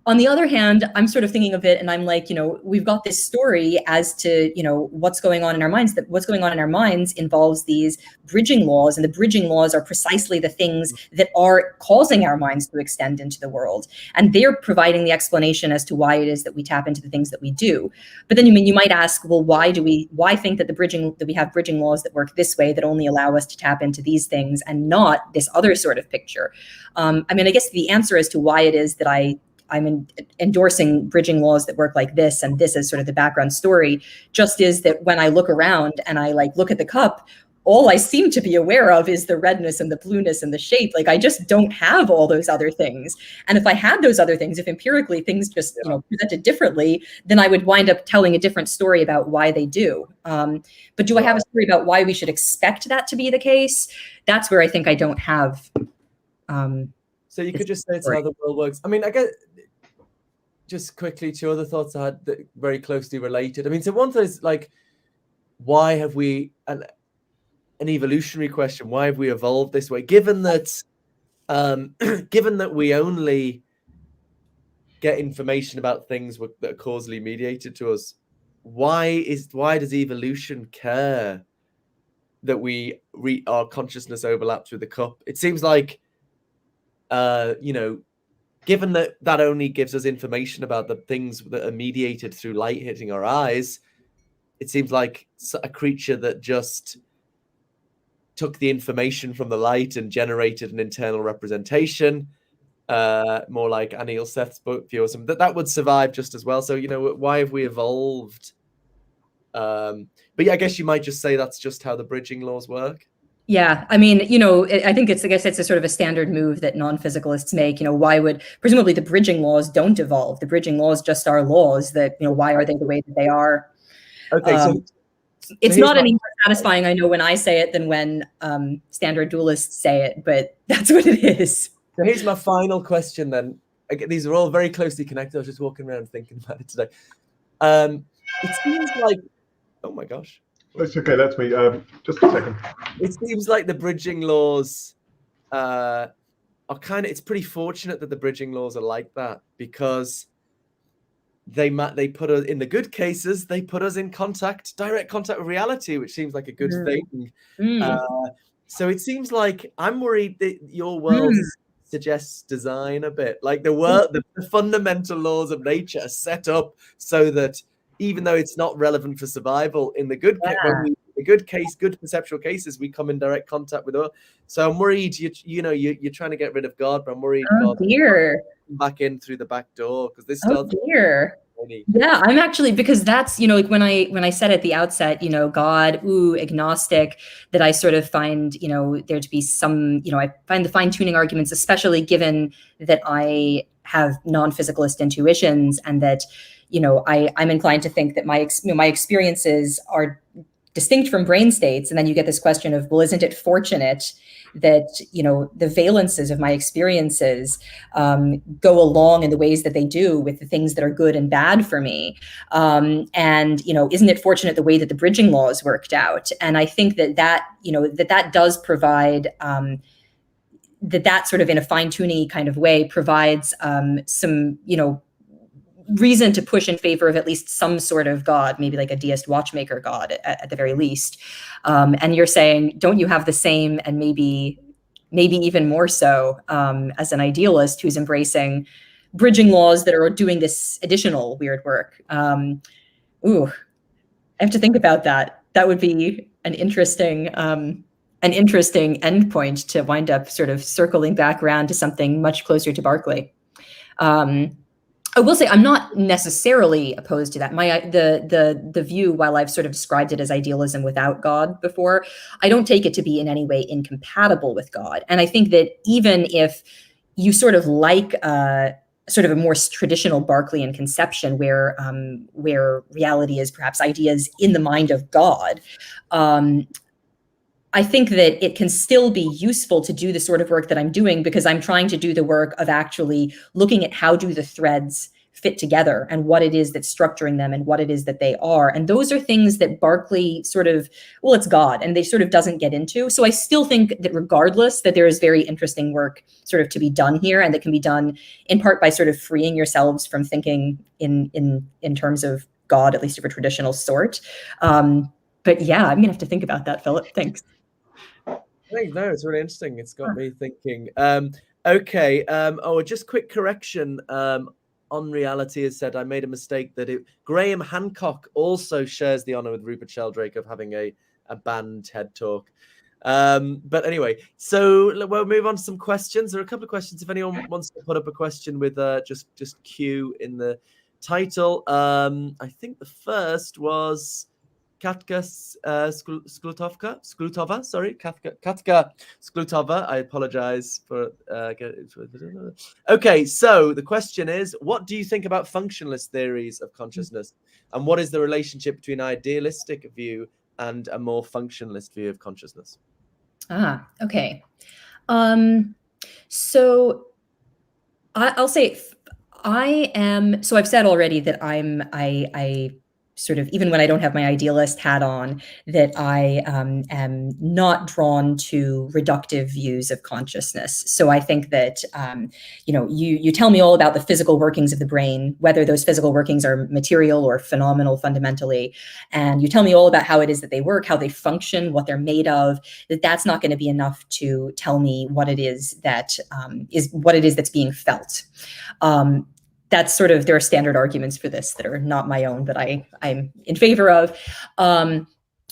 On the other hand, I'm sort of thinking of it and I'm like, we've got this story as to, what's going on in our minds. That what's going on in our minds involves these bridging laws, and the bridging laws are precisely the things that are causing our minds to extend into the world. And they're providing the explanation as to why it is that we tap into the things that we do. But then you might ask, well, why think that we have bridging laws that work this way, that only allow us to tap into these things and not this other sort of picture? I mean, I guess the answer as to why it is that I'm endorsing bridging laws that work like this, and this is sort of the background story, just is that when I look around and I look at the cup, all I seem to be aware of is the redness and the blueness and the shape. Like, I just don't have all those other things. And if I had those other things, if empirically things just presented differently, then I would wind up telling a different story about why they do. But do I have a story about why we should expect that to be the case? That's where I think I don't have. So you could just say it's how the world works. I mean, I guess just quickly, two other thoughts I had that very closely related. I mean, so one thing is, like, why have we an evolutionary question? Why have we evolved this way? Given that we only get information about things that are causally mediated to us why does evolution care that our consciousness overlaps with the cup? It seems like, given that only gives us information about the things that are mediated through light hitting our eyes, it seems like a creature that just took the information from the light and generated an internal representation, more like Anil Seth's book view or something, that would survive just as well. So, why have we evolved? But yeah, I guess you might just say that's just how the bridging laws work. Yeah, I mean, I guess it's a sort of a standard move that non-physicalists make. Why would, presumably the bridging laws don't evolve? The bridging laws just are laws that, why are they the way that they are? Okay, so it's not any more satisfying, I know, when I say it than when standard dualists say it, but that's what it is. So here's my final question then. These are all very closely connected. I was just walking around thinking about it today. It seems like, oh my gosh. That's okay, that's me. Just a second. It seems like the bridging laws are it's pretty fortunate that the bridging laws are like that, because they put us, in the good cases, they put us in direct contact with reality, which seems like a good thing. So it seems like I'm worried that your world suggests design a bit. Like the fundamental laws of nature are set up so that even though it's not relevant for survival, in the good good perceptual cases, we come in direct contact with. So I'm worried you're trying to get rid of God, but I'm worried God back in through the back door, because this starts. Oh dear. Yeah, I'm actually, because that's, like when I said at the outset, God, agnostic, that I sort of find, there to be some, I find the fine-tuning arguments, especially given that I have non-physicalist intuitions, and that, I'm inclined to think that my experiences are distinct from brain states. And then you get this question of, well, isn't it fortunate that, the valences of my experiences go along in the ways that they do with the things that are good and bad for me? And, isn't it fortunate the way that the bridging laws worked out? And I think that does provide, that sort of, in a fine-tuning kind of way, provides some, reason to push in favor of at least some sort of God, maybe like a deist watchmaker God at the very least. And you're saying, don't you have the same, and maybe even more so, as an idealist who's embracing bridging laws that are doing this additional weird work? I have to think about that. That would be an interesting endpoint to wind up sort of circling back around to something much closer to Berkeley. I will say I'm not necessarily opposed to that. The view, while I've sort of described it as idealism without God before, I don't take it to be in any way incompatible with God. And I think that even if you sort of like sort of a more traditional Berkeleyan conception where reality is perhaps ideas in the mind of God, I think that it can still be useful to do the sort of work that I'm doing, because I'm trying to do the work of actually looking at how do the threads fit together, and what it is that's structuring them, and what it is that they are. And those are things that Berkeley sort of, well, it's God, and they sort of doesn't get into. So I still think that regardless, that there is very interesting work sort of to be done here, and that can be done in part by sort of freeing yourselves from thinking in terms of God, at least of a traditional sort. But yeah, I'm gonna have to think about that, Philip. Thanks. No, it's really interesting. It's got me thinking. Okay. Just quick correction. On Reality has said I made a mistake that Graham Hancock also shares the honor with Rupert Sheldrake of having a banned TED talk. But anyway, so we'll move on to some questions. There are a couple of questions. If anyone wants to put up a question with just Q in the title. I think the first was Katka Sklutova, sorry, Katka Sklutova. I apologize for. Okay, so the question is, what do you think about functionalist theories of consciousness, and what is the relationship between idealistic view and a more functionalist view of consciousness? Okay. So I'll say I am. So I've said already that I sort of, even when I don't have my idealist hat on, that I am not drawn to reductive views of consciousness. So I think that, you tell me all about the physical workings of the brain, whether those physical workings are material or phenomenal fundamentally, and you tell me all about how it is that they work, how they function, what they're made of, that's not going to be enough to tell me what it is that that's being felt. That's sort of, there are standard arguments for this that are not my own, but I'm in favor of.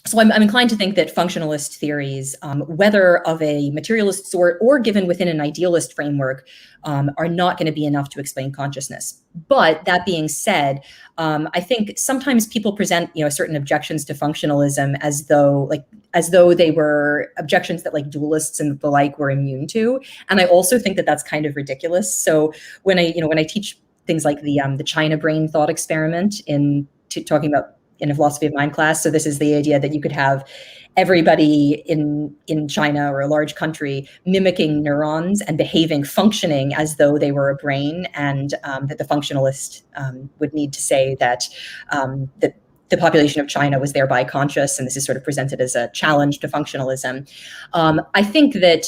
So I'm inclined to think that functionalist theories, whether of a materialist sort or given within an idealist framework, are not going to be enough to explain consciousness. But that being said, I think sometimes people present, certain objections to functionalism as though they were objections that like dualists and the like were immune to. And I also think that that's kind of ridiculous. So when I teach things like the China brain thought experiment talking about in a philosophy of mind class. So this is the idea that you could have everybody in China or a large country mimicking neurons and functioning as though they were a brain, and that the functionalist would need to say that that the population of China was thereby conscious, and this is sort of presented as a challenge to functionalism. I think that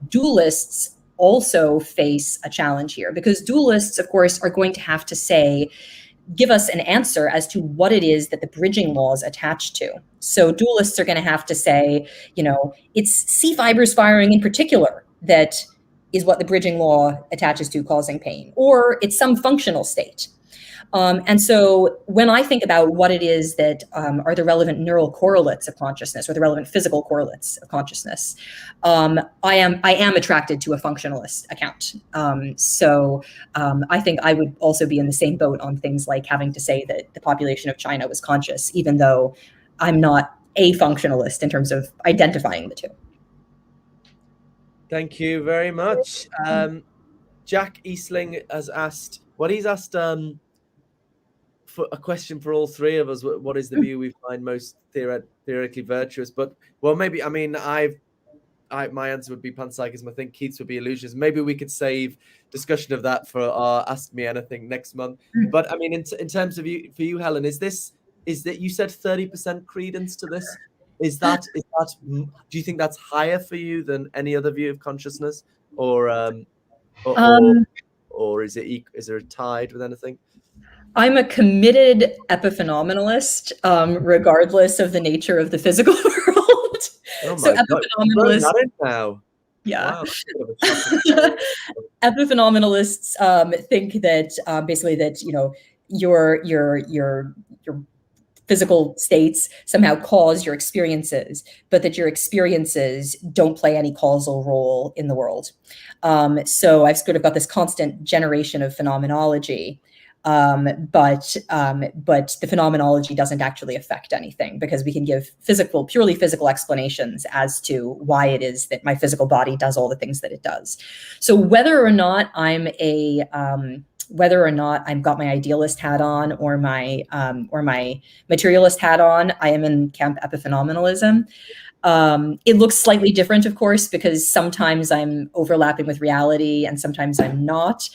dualists also face a challenge here, because dualists, of course, are going to have to give us an answer as to what it is that the bridging laws attach to. So dualists are going to have to say, it's C fibers firing in particular that is what the bridging law attaches to causing pain, or it's some functional state. And so when I think about what it is that are the relevant neural correlates of consciousness, or the relevant physical correlates of consciousness, I am attracted to a functionalist account. So I think I would also be in the same boat on things like having to say that the population of China was conscious, even though I'm not a functionalist in terms of identifying the two. Thank you very much. Jack Eastling has asked, for a question for all three of us. What is the view we find most theoretically virtuous? But maybe, my answer would be panpsychism. I think Keith's would be illusions. Maybe we could save discussion of that for our Ask Me Anything next month. But in terms of for you, Helen, is that you said 30% credence to this? Is that do you think that's higher for you than any other view of consciousness, or is it tied with anything? I'm a committed epiphenomenalist, regardless of the nature of the physical world. Oh so epiphenomenalists now. Yeah. Wow. Epiphenomenalists think that basically that your physical states somehow cause your experiences, but that your experiences don't play any causal role in the world. So I've sort of got this constant generation of phenomenology. But the phenomenology doesn't actually affect anything, because we can give purely physical explanations as to why it is that my physical body does all the things that it does. So whether or not I've got my idealist hat on or my materialist hat on, I am in camp epiphenomenalism. It looks slightly different, of course, because sometimes I'm overlapping with reality and sometimes I'm not.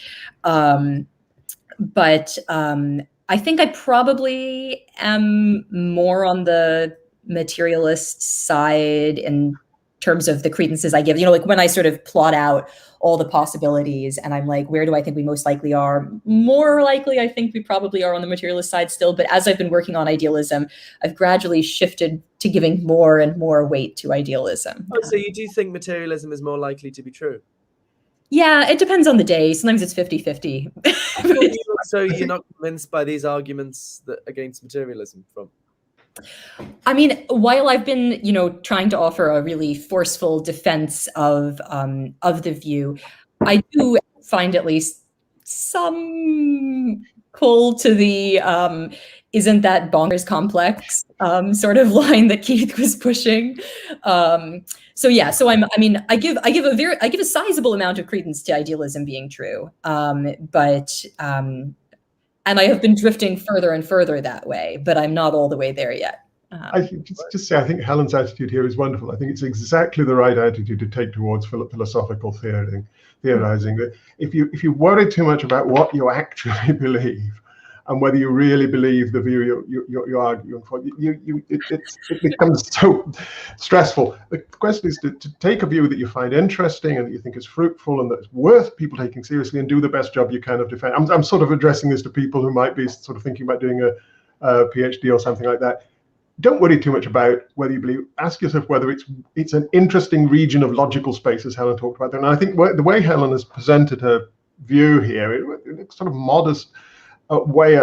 But I think I probably am more on the materialist side in terms of the credences I give. Like when I sort of plot out all the possibilities and I'm like, where do I think we most likely are? More likely, I think we probably are on the materialist side still. But as I've been working on idealism, I've gradually shifted to giving more and more weight to idealism. Oh, so you do think materialism is more likely to be true? Yeah, it depends on the day. Sometimes it's 50-50. So you're not convinced by these arguments against materialism from? While I've been, trying to offer a really forceful defense of the view, I do find at least some pull to the isn't that bonkers complex sort of line that Keith was pushing. So I give a sizable amount of credence to idealism being true, and I have been drifting further and further that way, but I'm not all the way there yet. I think Helen's attitude here is wonderful. I think it's exactly the right attitude to take towards philosophical theorizing. That if you worry too much about what you actually believe, and whether you really believe the view you're arguing for. It becomes so stressful. The question is to take a view that you find interesting and that you think is fruitful and that's worth people taking seriously, and do the best job you can of defending. I'm sort of addressing this to people who might be sort of thinking about doing a PhD or something like that. Don't worry too much about whether you believe. Ask yourself whether it's an interesting region of logical space, as Helen talked about there. And I think the way Helen has presented her view here, it's sort of modest way.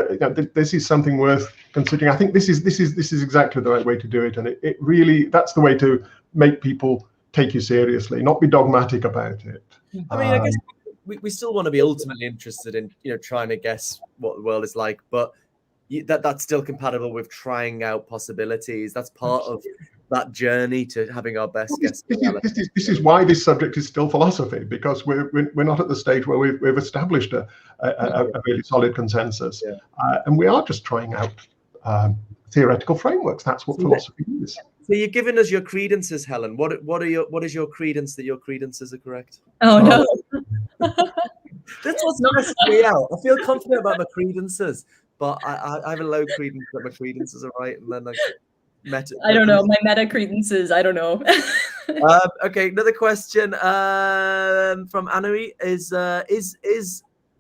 This is something worth considering. I think this is exactly the right way to do it, and it really, that's the way to make people take you seriously, not be dogmatic about it. I mean, I guess we still want to be ultimately interested in trying to guess what the world is like, but that's still compatible with trying out possibilities. That's part of that journey to having our best guess. This is why this subject is still philosophy, because we're not at the stage where we've established a really solid consensus, and we are just trying out theoretical frameworks. That's what philosophy is. So you're giving us your credences, Helen. What is your credence that your credences are correct? Oh no. That's what's stressing me out. I feel confident about my credences, but I have a low credence that my credences are right, and then I don't know, my meta credences. I don't know. Okay, another question from Anui is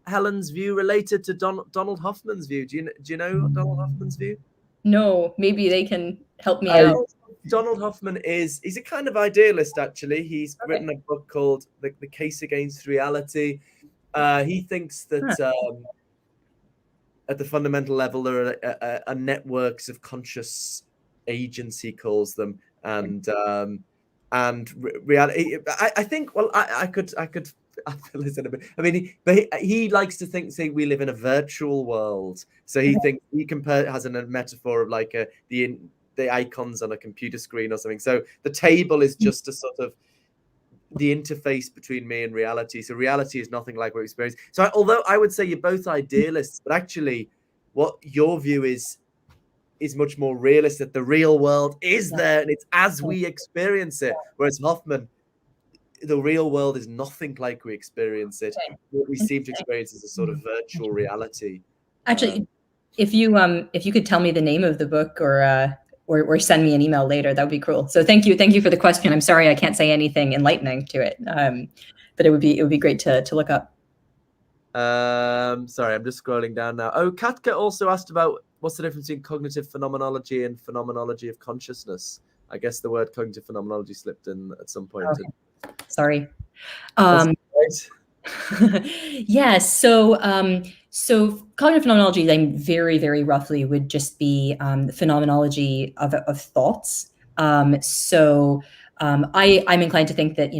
Helen's view related to Donald Hoffman's view? Do you know Donald Hoffman's view? No, maybe they can help me out. Donald Hoffman he's a kind of idealist, actually. He's written a book called The Case Against Reality. He thinks that at the fundamental level there are networks of conscious agents, he calls them, and reality. I think. Well, I could fill this in a bit. I mean, he likes to say we live in a virtual world. So he thinks he has a metaphor of like the icons on a computer screen or something. So the table is just a sort of the interface between me and reality. So reality is nothing like what we experience. So although I would say you're both idealists, but actually what your view is much more realist, that the real world is there and it's as we experience it. Whereas Hoffman, the real world is nothing like we experience it. What we seem to experience is a sort of virtual reality. Actually, if you could tell me the name of the book or send me an email later, that would be cool. So thank you for the question. I'm sorry I can't say anything enlightening to it, but it would be great to look up. Sorry, I'm just scrolling down now. Oh, Katka also asked about what's the difference between cognitive phenomenology and phenomenology of consciousness. I guess the word cognitive phenomenology slipped in at some point. Okay. Sorry. Yes. So cognitive phenomenology, I very, very roughly would just be the phenomenology of thoughts. I'm inclined to think that,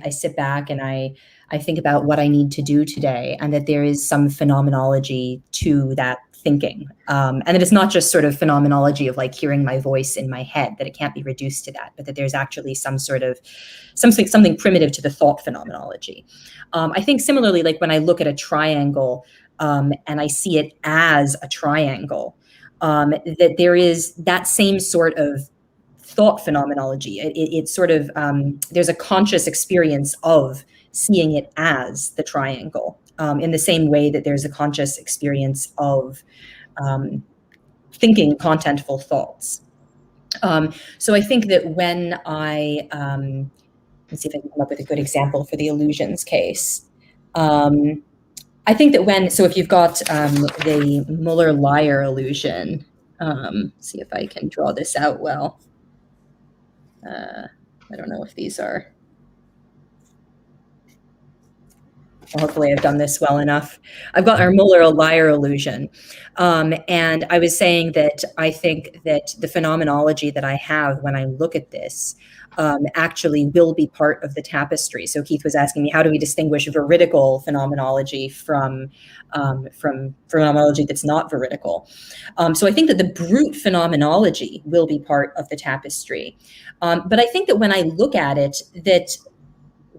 I sit back and I think about what I need to do today, and that there is some phenomenology to that thinking. And that it's not just sort of phenomenology of like hearing my voice in my head, that it can't be reduced to that, but that there's actually something primitive to the thought phenomenology. I think similarly, like when I look at a triangle and I see it as a triangle, that there is that same sort of thought phenomenology. It's sort of, there's a conscious experience of seeing it as the triangle, in the same way that there's a conscious experience of thinking contentful thoughts. So I think that when let's see if I can come up with a good example for the illusions case. I think that so if you've got the Muller-Lyer illusion, see if I can draw this out well. I don't know if these are, well, hopefully I've done this well enough. I've got our Muller-Lyer illusion. And I was saying that I think that the phenomenology that I have when I look at this actually will be part of the tapestry. So Keith was asking me, how do we distinguish veridical phenomenology from phenomenology that's not veridical? So I think that the brute phenomenology will be part of the tapestry. But I think that when I look at it, that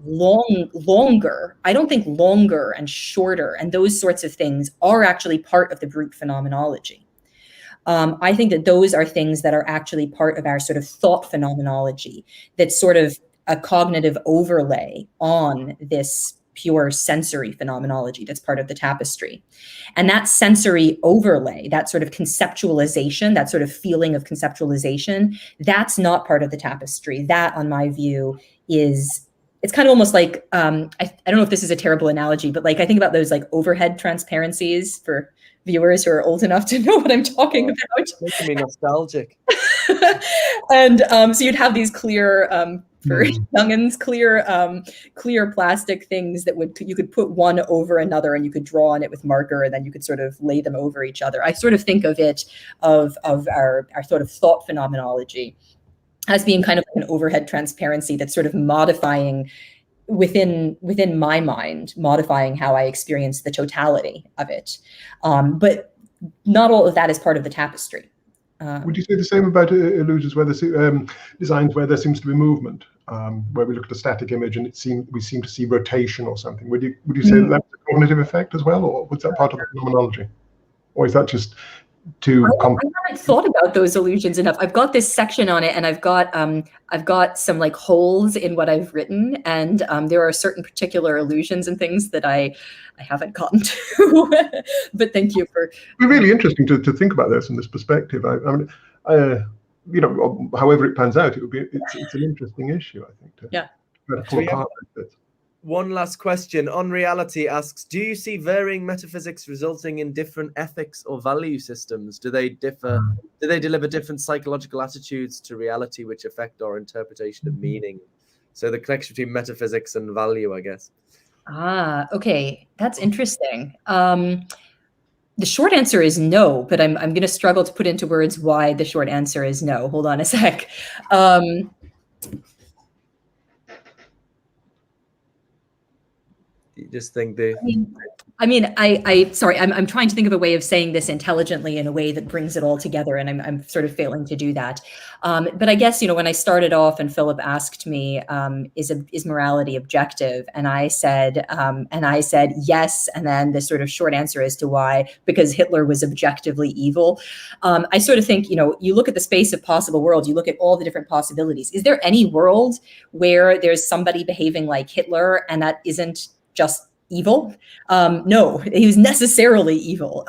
longer, I don't think longer and shorter and those sorts of things are actually part of the brute phenomenology. I think that those are things that are actually part of our sort of thought phenomenology, that's sort of a cognitive overlay on this pure sensory phenomenology that's part of the tapestry. And that sensory overlay, that sort of conceptualization, that sort of feeling of conceptualization, that's not part of the tapestry. That, on my view, it's kind of almost like, I don't know if this is a terrible analogy, but like I think about those like overhead transparencies for viewers who are old enough to know what I'm talking about. Making me nostalgic. And so you'd have these clear, for youngins, clear plastic things that you could put one over another, and you could draw on it with marker, and then you could sort of lay them over each other. I sort of think of it, of our sort of thought phenomenology as being kind of like an overhead transparency that's sort of modifying within my mind, modifying how I experience the totality of it. But not all of that is part of the tapestry. Would you say the same about illusions where designs where there seems to be movement, where we look at a static image and we seem to see rotation or something? Would you say that that's a cognitive effect as well, or was that part of the phenomenology, or is that just too complex? I haven't thought about those illusions enough. I've got this section on it, and I've got some like holes in what I've written, and there are certain particular illusions and things that I haven't gotten to. But thank you for. It'd be really interesting to think about this in this perspective. I mean, you know, however it pans out, it's an interesting issue, I think. To pull apart like this. One last question. On Reality asks, do you see varying metaphysics resulting in different ethics or value systems? Do they differ? Do they deliver different psychological attitudes to reality which affect our interpretation of meaning? So the connection between metaphysics and value, I guess. Okay. That's interesting. The short answer is no, but I'm going to struggle to put into words why the short answer is no. Hold on a sec. You just think they... Sorry, I'm trying to think of a way of saying this intelligently in a way that brings it all together, and I'm sort of failing to do that. But I guess, you know, when I started off and Philip asked me, is morality objective? And I said yes. And then the sort of short answer as to why, because Hitler was objectively evil. I sort of think, you know, you look at the space of possible worlds, you look at all the different possibilities. Is there any world where there's somebody behaving like Hitler and that isn't just evil? No, he was necessarily evil.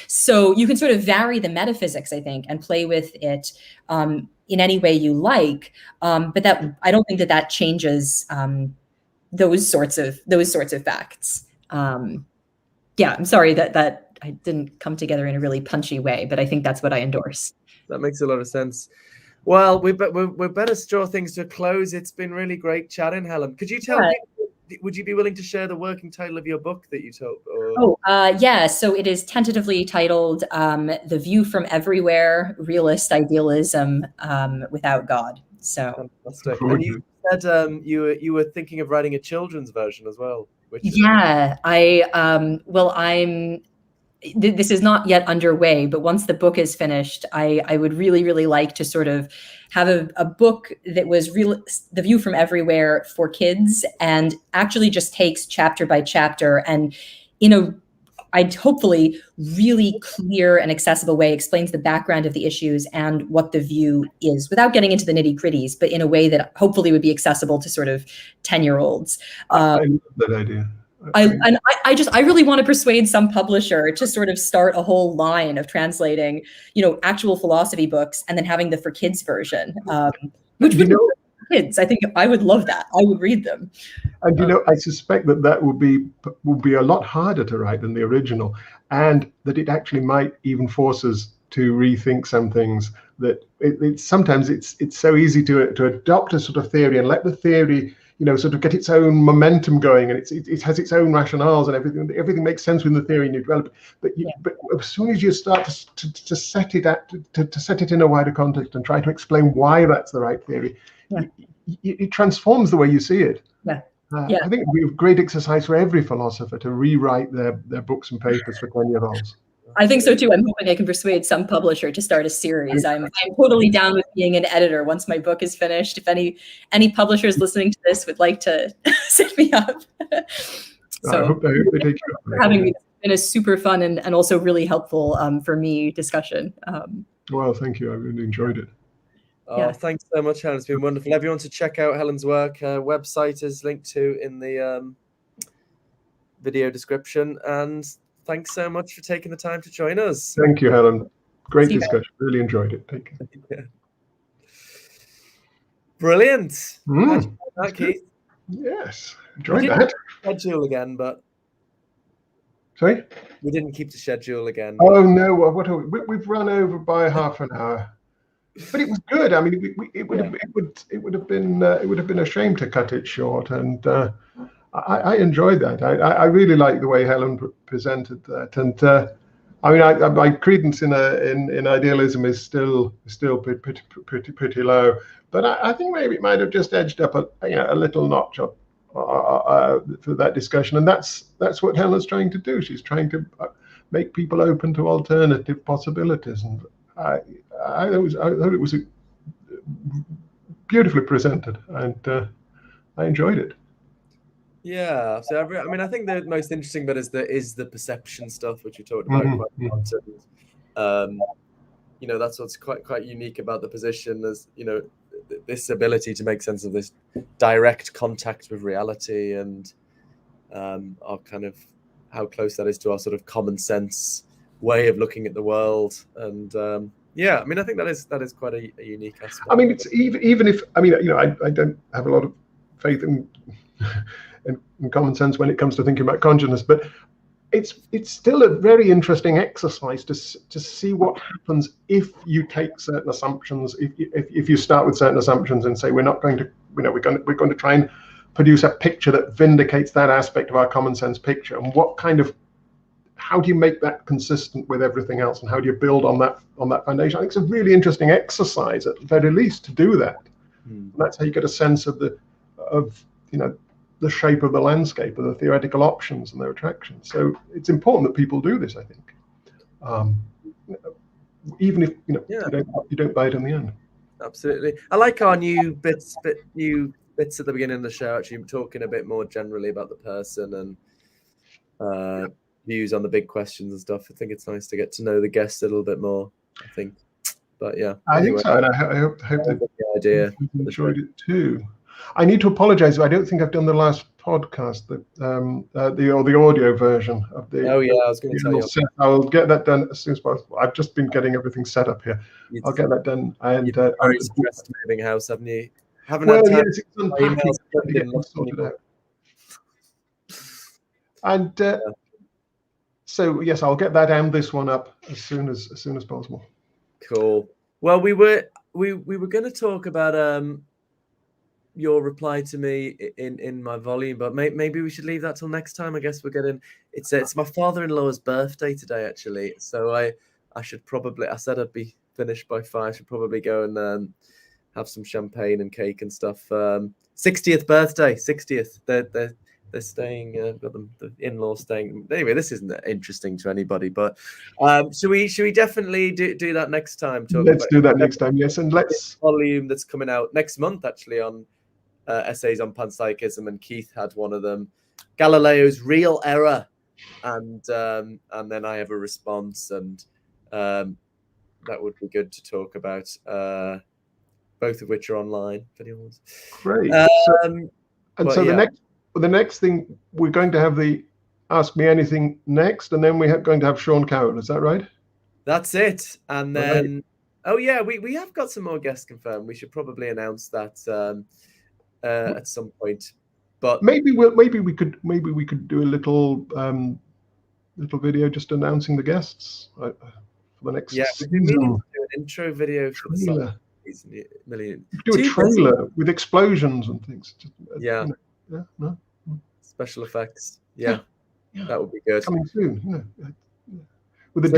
So you can sort of vary the metaphysics, I think, and play with it in any way you like. But that, I don't think that changes those sorts of facts. Yeah, I'm sorry that I didn't come together in a really punchy way, but I think that's what I endorse. That makes a lot of sense. Well, we better draw things to a close. It's been really great chatting, Helen. Could you tell me? Would you be willing to share the working title of your book that you told? Yeah. So it is tentatively titled "The View from Everywhere: Realist Idealism Without God." So fantastic. And you said you were thinking of writing a children's version as well. This is not yet underway, but once the book is finished, I would really, really like to sort of have a book that was the view from everywhere for kids, and actually just takes chapter by chapter and I'd hopefully really clear and accessible way explains the background of the issues and what the view is without getting into the nitty-gritties, but in a way that hopefully would be accessible to sort of 10-year-olds. I love that idea. I really want to persuade some publisher to sort of start a whole line of translating, you know, actual philosophy books and then having the for kids version, which would be for kids. I think I would love that. I would read them. And you know, I suspect that would be a lot harder to write than the original, and that it actually might even force us to rethink some things. That sometimes it's so easy to adopt a sort of theory and let the theory, you know, sort of get its own momentum going, and it has its own rationales and everything makes sense within the theory and you develop it. But as soon as you start to set it in a wider context and try to explain why that's the right theory, it transforms the way you see it. I think it would be a great exercise for every philosopher to rewrite their books and papers for 10-year-olds. I think so too. I'm hoping I can persuade some publisher to start a series. I'm totally down with being an editor once my book is finished. If any publishers listening to this would like to set me up. So I hope they take you up. Having me. It's been a super fun and also really helpful for me discussion. Well, thank you. I really enjoyed it. Thanks so much, Helen. It's been wonderful. Everyone to check out Helen's work. Her website is linked to in the video description. And thanks so much for taking the time to join us. Thank you, Helen. Great See you. discussion. Really enjoyed it. Thank you. Yeah. Brilliant. Mm, How'd you find that, Keith? Yes, enjoyed We that. didn't schedule again, but Sorry? we didn't keep the schedule again. Oh no! What are we've run over by half an hour, but it was good. I mean, it would have been a shame to cut it short, and I enjoyed that. I really like the way Helen presented that, and I mean, my credence in idealism is still pretty low, but I think maybe it might have just edged up a little notch up for that discussion, and that's what Helen's trying to do. She's trying to make people open to alternative possibilities, and I thought it was beautifully presented, and I enjoyed it. Yeah, so I mean, I think the most interesting bit is the perception stuff, which we talked about quite a lot. And, you know, that's what's quite unique about the position, is, you know, this ability to make sense of this direct contact with reality, and our kind of how close that is to our sort of common sense way of looking at the world. And yeah, I mean, I think that is quite a unique aspect. I mean, it's even if, I mean, you know, I don't have a lot of faith in common sense when it comes to thinking about consciousness, but it's still a very interesting exercise to see what happens if you take certain assumptions, if you start with certain assumptions and say we're not going to, you know, we're going to try and produce a picture that vindicates that aspect of our common sense picture, and how do you make that consistent with everything else, and how do you build on that foundation? I think it's a really interesting exercise, at the very least, to do that. And that's how you get a sense of you know, the shape of the landscape, of the theoretical options and their attractions. So it's important that people do this, I think, even if, you know, you don't buy it in the end. Absolutely. I like our new bits at the beginning of the show, actually talking a bit more generally about the person and views on the big questions and stuff. I think it's nice to get to know the guests a little bit more, I think. But yeah, I think so, and I hope that the idea you enjoyed it too. I need to apologize. I don't think I've done the last podcast, the audio version of the. Oh yeah, I was going to tell you. I'll get that done as soon as possible. I've just been getting everything set up here. I'll get that done. And very stressed moving house, haven't you? Haven't well, had time. yes, it's unpacking to get them sorted out. And so yes, I'll get that and this one up as soon as possible. Cool. Well, we were going to talk about your reply to me in my volume, but maybe we should leave that till next time. I guess we're getting it's my father-in-law's birthday today, actually, so I should probably, I said I'd be finished by 5. I should probably go and have some champagne and cake and stuff. 60th birthday, 60th. They're staying. Got them, the in-laws staying. Anyway, this isn't interesting to anybody, but should we definitely do that next time? Let's do that next time. Yes, and let's volume that's coming out next month, actually, on essays on panpsychism, and Keith had one of them, Galileo's Real Error, and then I have a response, and that would be good to talk about. Both of which are online. If anyone's great. The next thing, we're going to have the Ask Me Anything next, and then we're going to have Sean Cowan. Is that right? That's it. And then, oh yeah, we have got some more guests confirmed. We should probably announce that at some point. But maybe we could do a little video just announcing the guests for the next season. We need to do an intro video for the summer. Do a trailer with explosions and things. Yeah. No. Special effects. Yeah. That would be good. Coming soon. With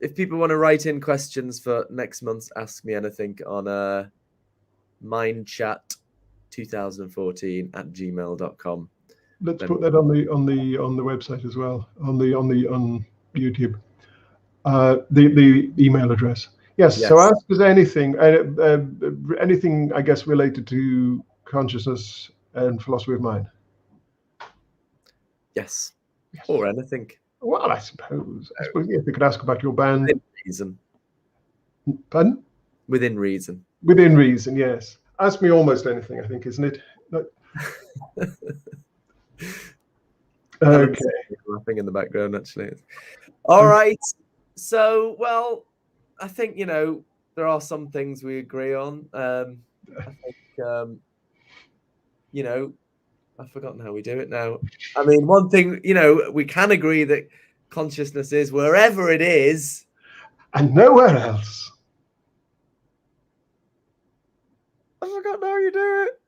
if people want to write in questions for next month's Ask Me Anything on mindchat2014@gmail.com. Let's put that on the website as well, on YouTube. The email address. Yes. So ask us anything, I guess, related to consciousness and philosophy of mind. Yes. Or anything. Well, I suppose if we could ask about your band. Within reason. Pardon? Within reason. Within reason, yes. Ask me almost anything, I think, isn't it? Okay. Laughing in the background, actually. All right. So, well, I think, there are some things we agree on. I think, I've forgotten how we do it now. I mean, one thing, we can agree that consciousness is wherever it is. And nowhere else. I've forgotten how you do it.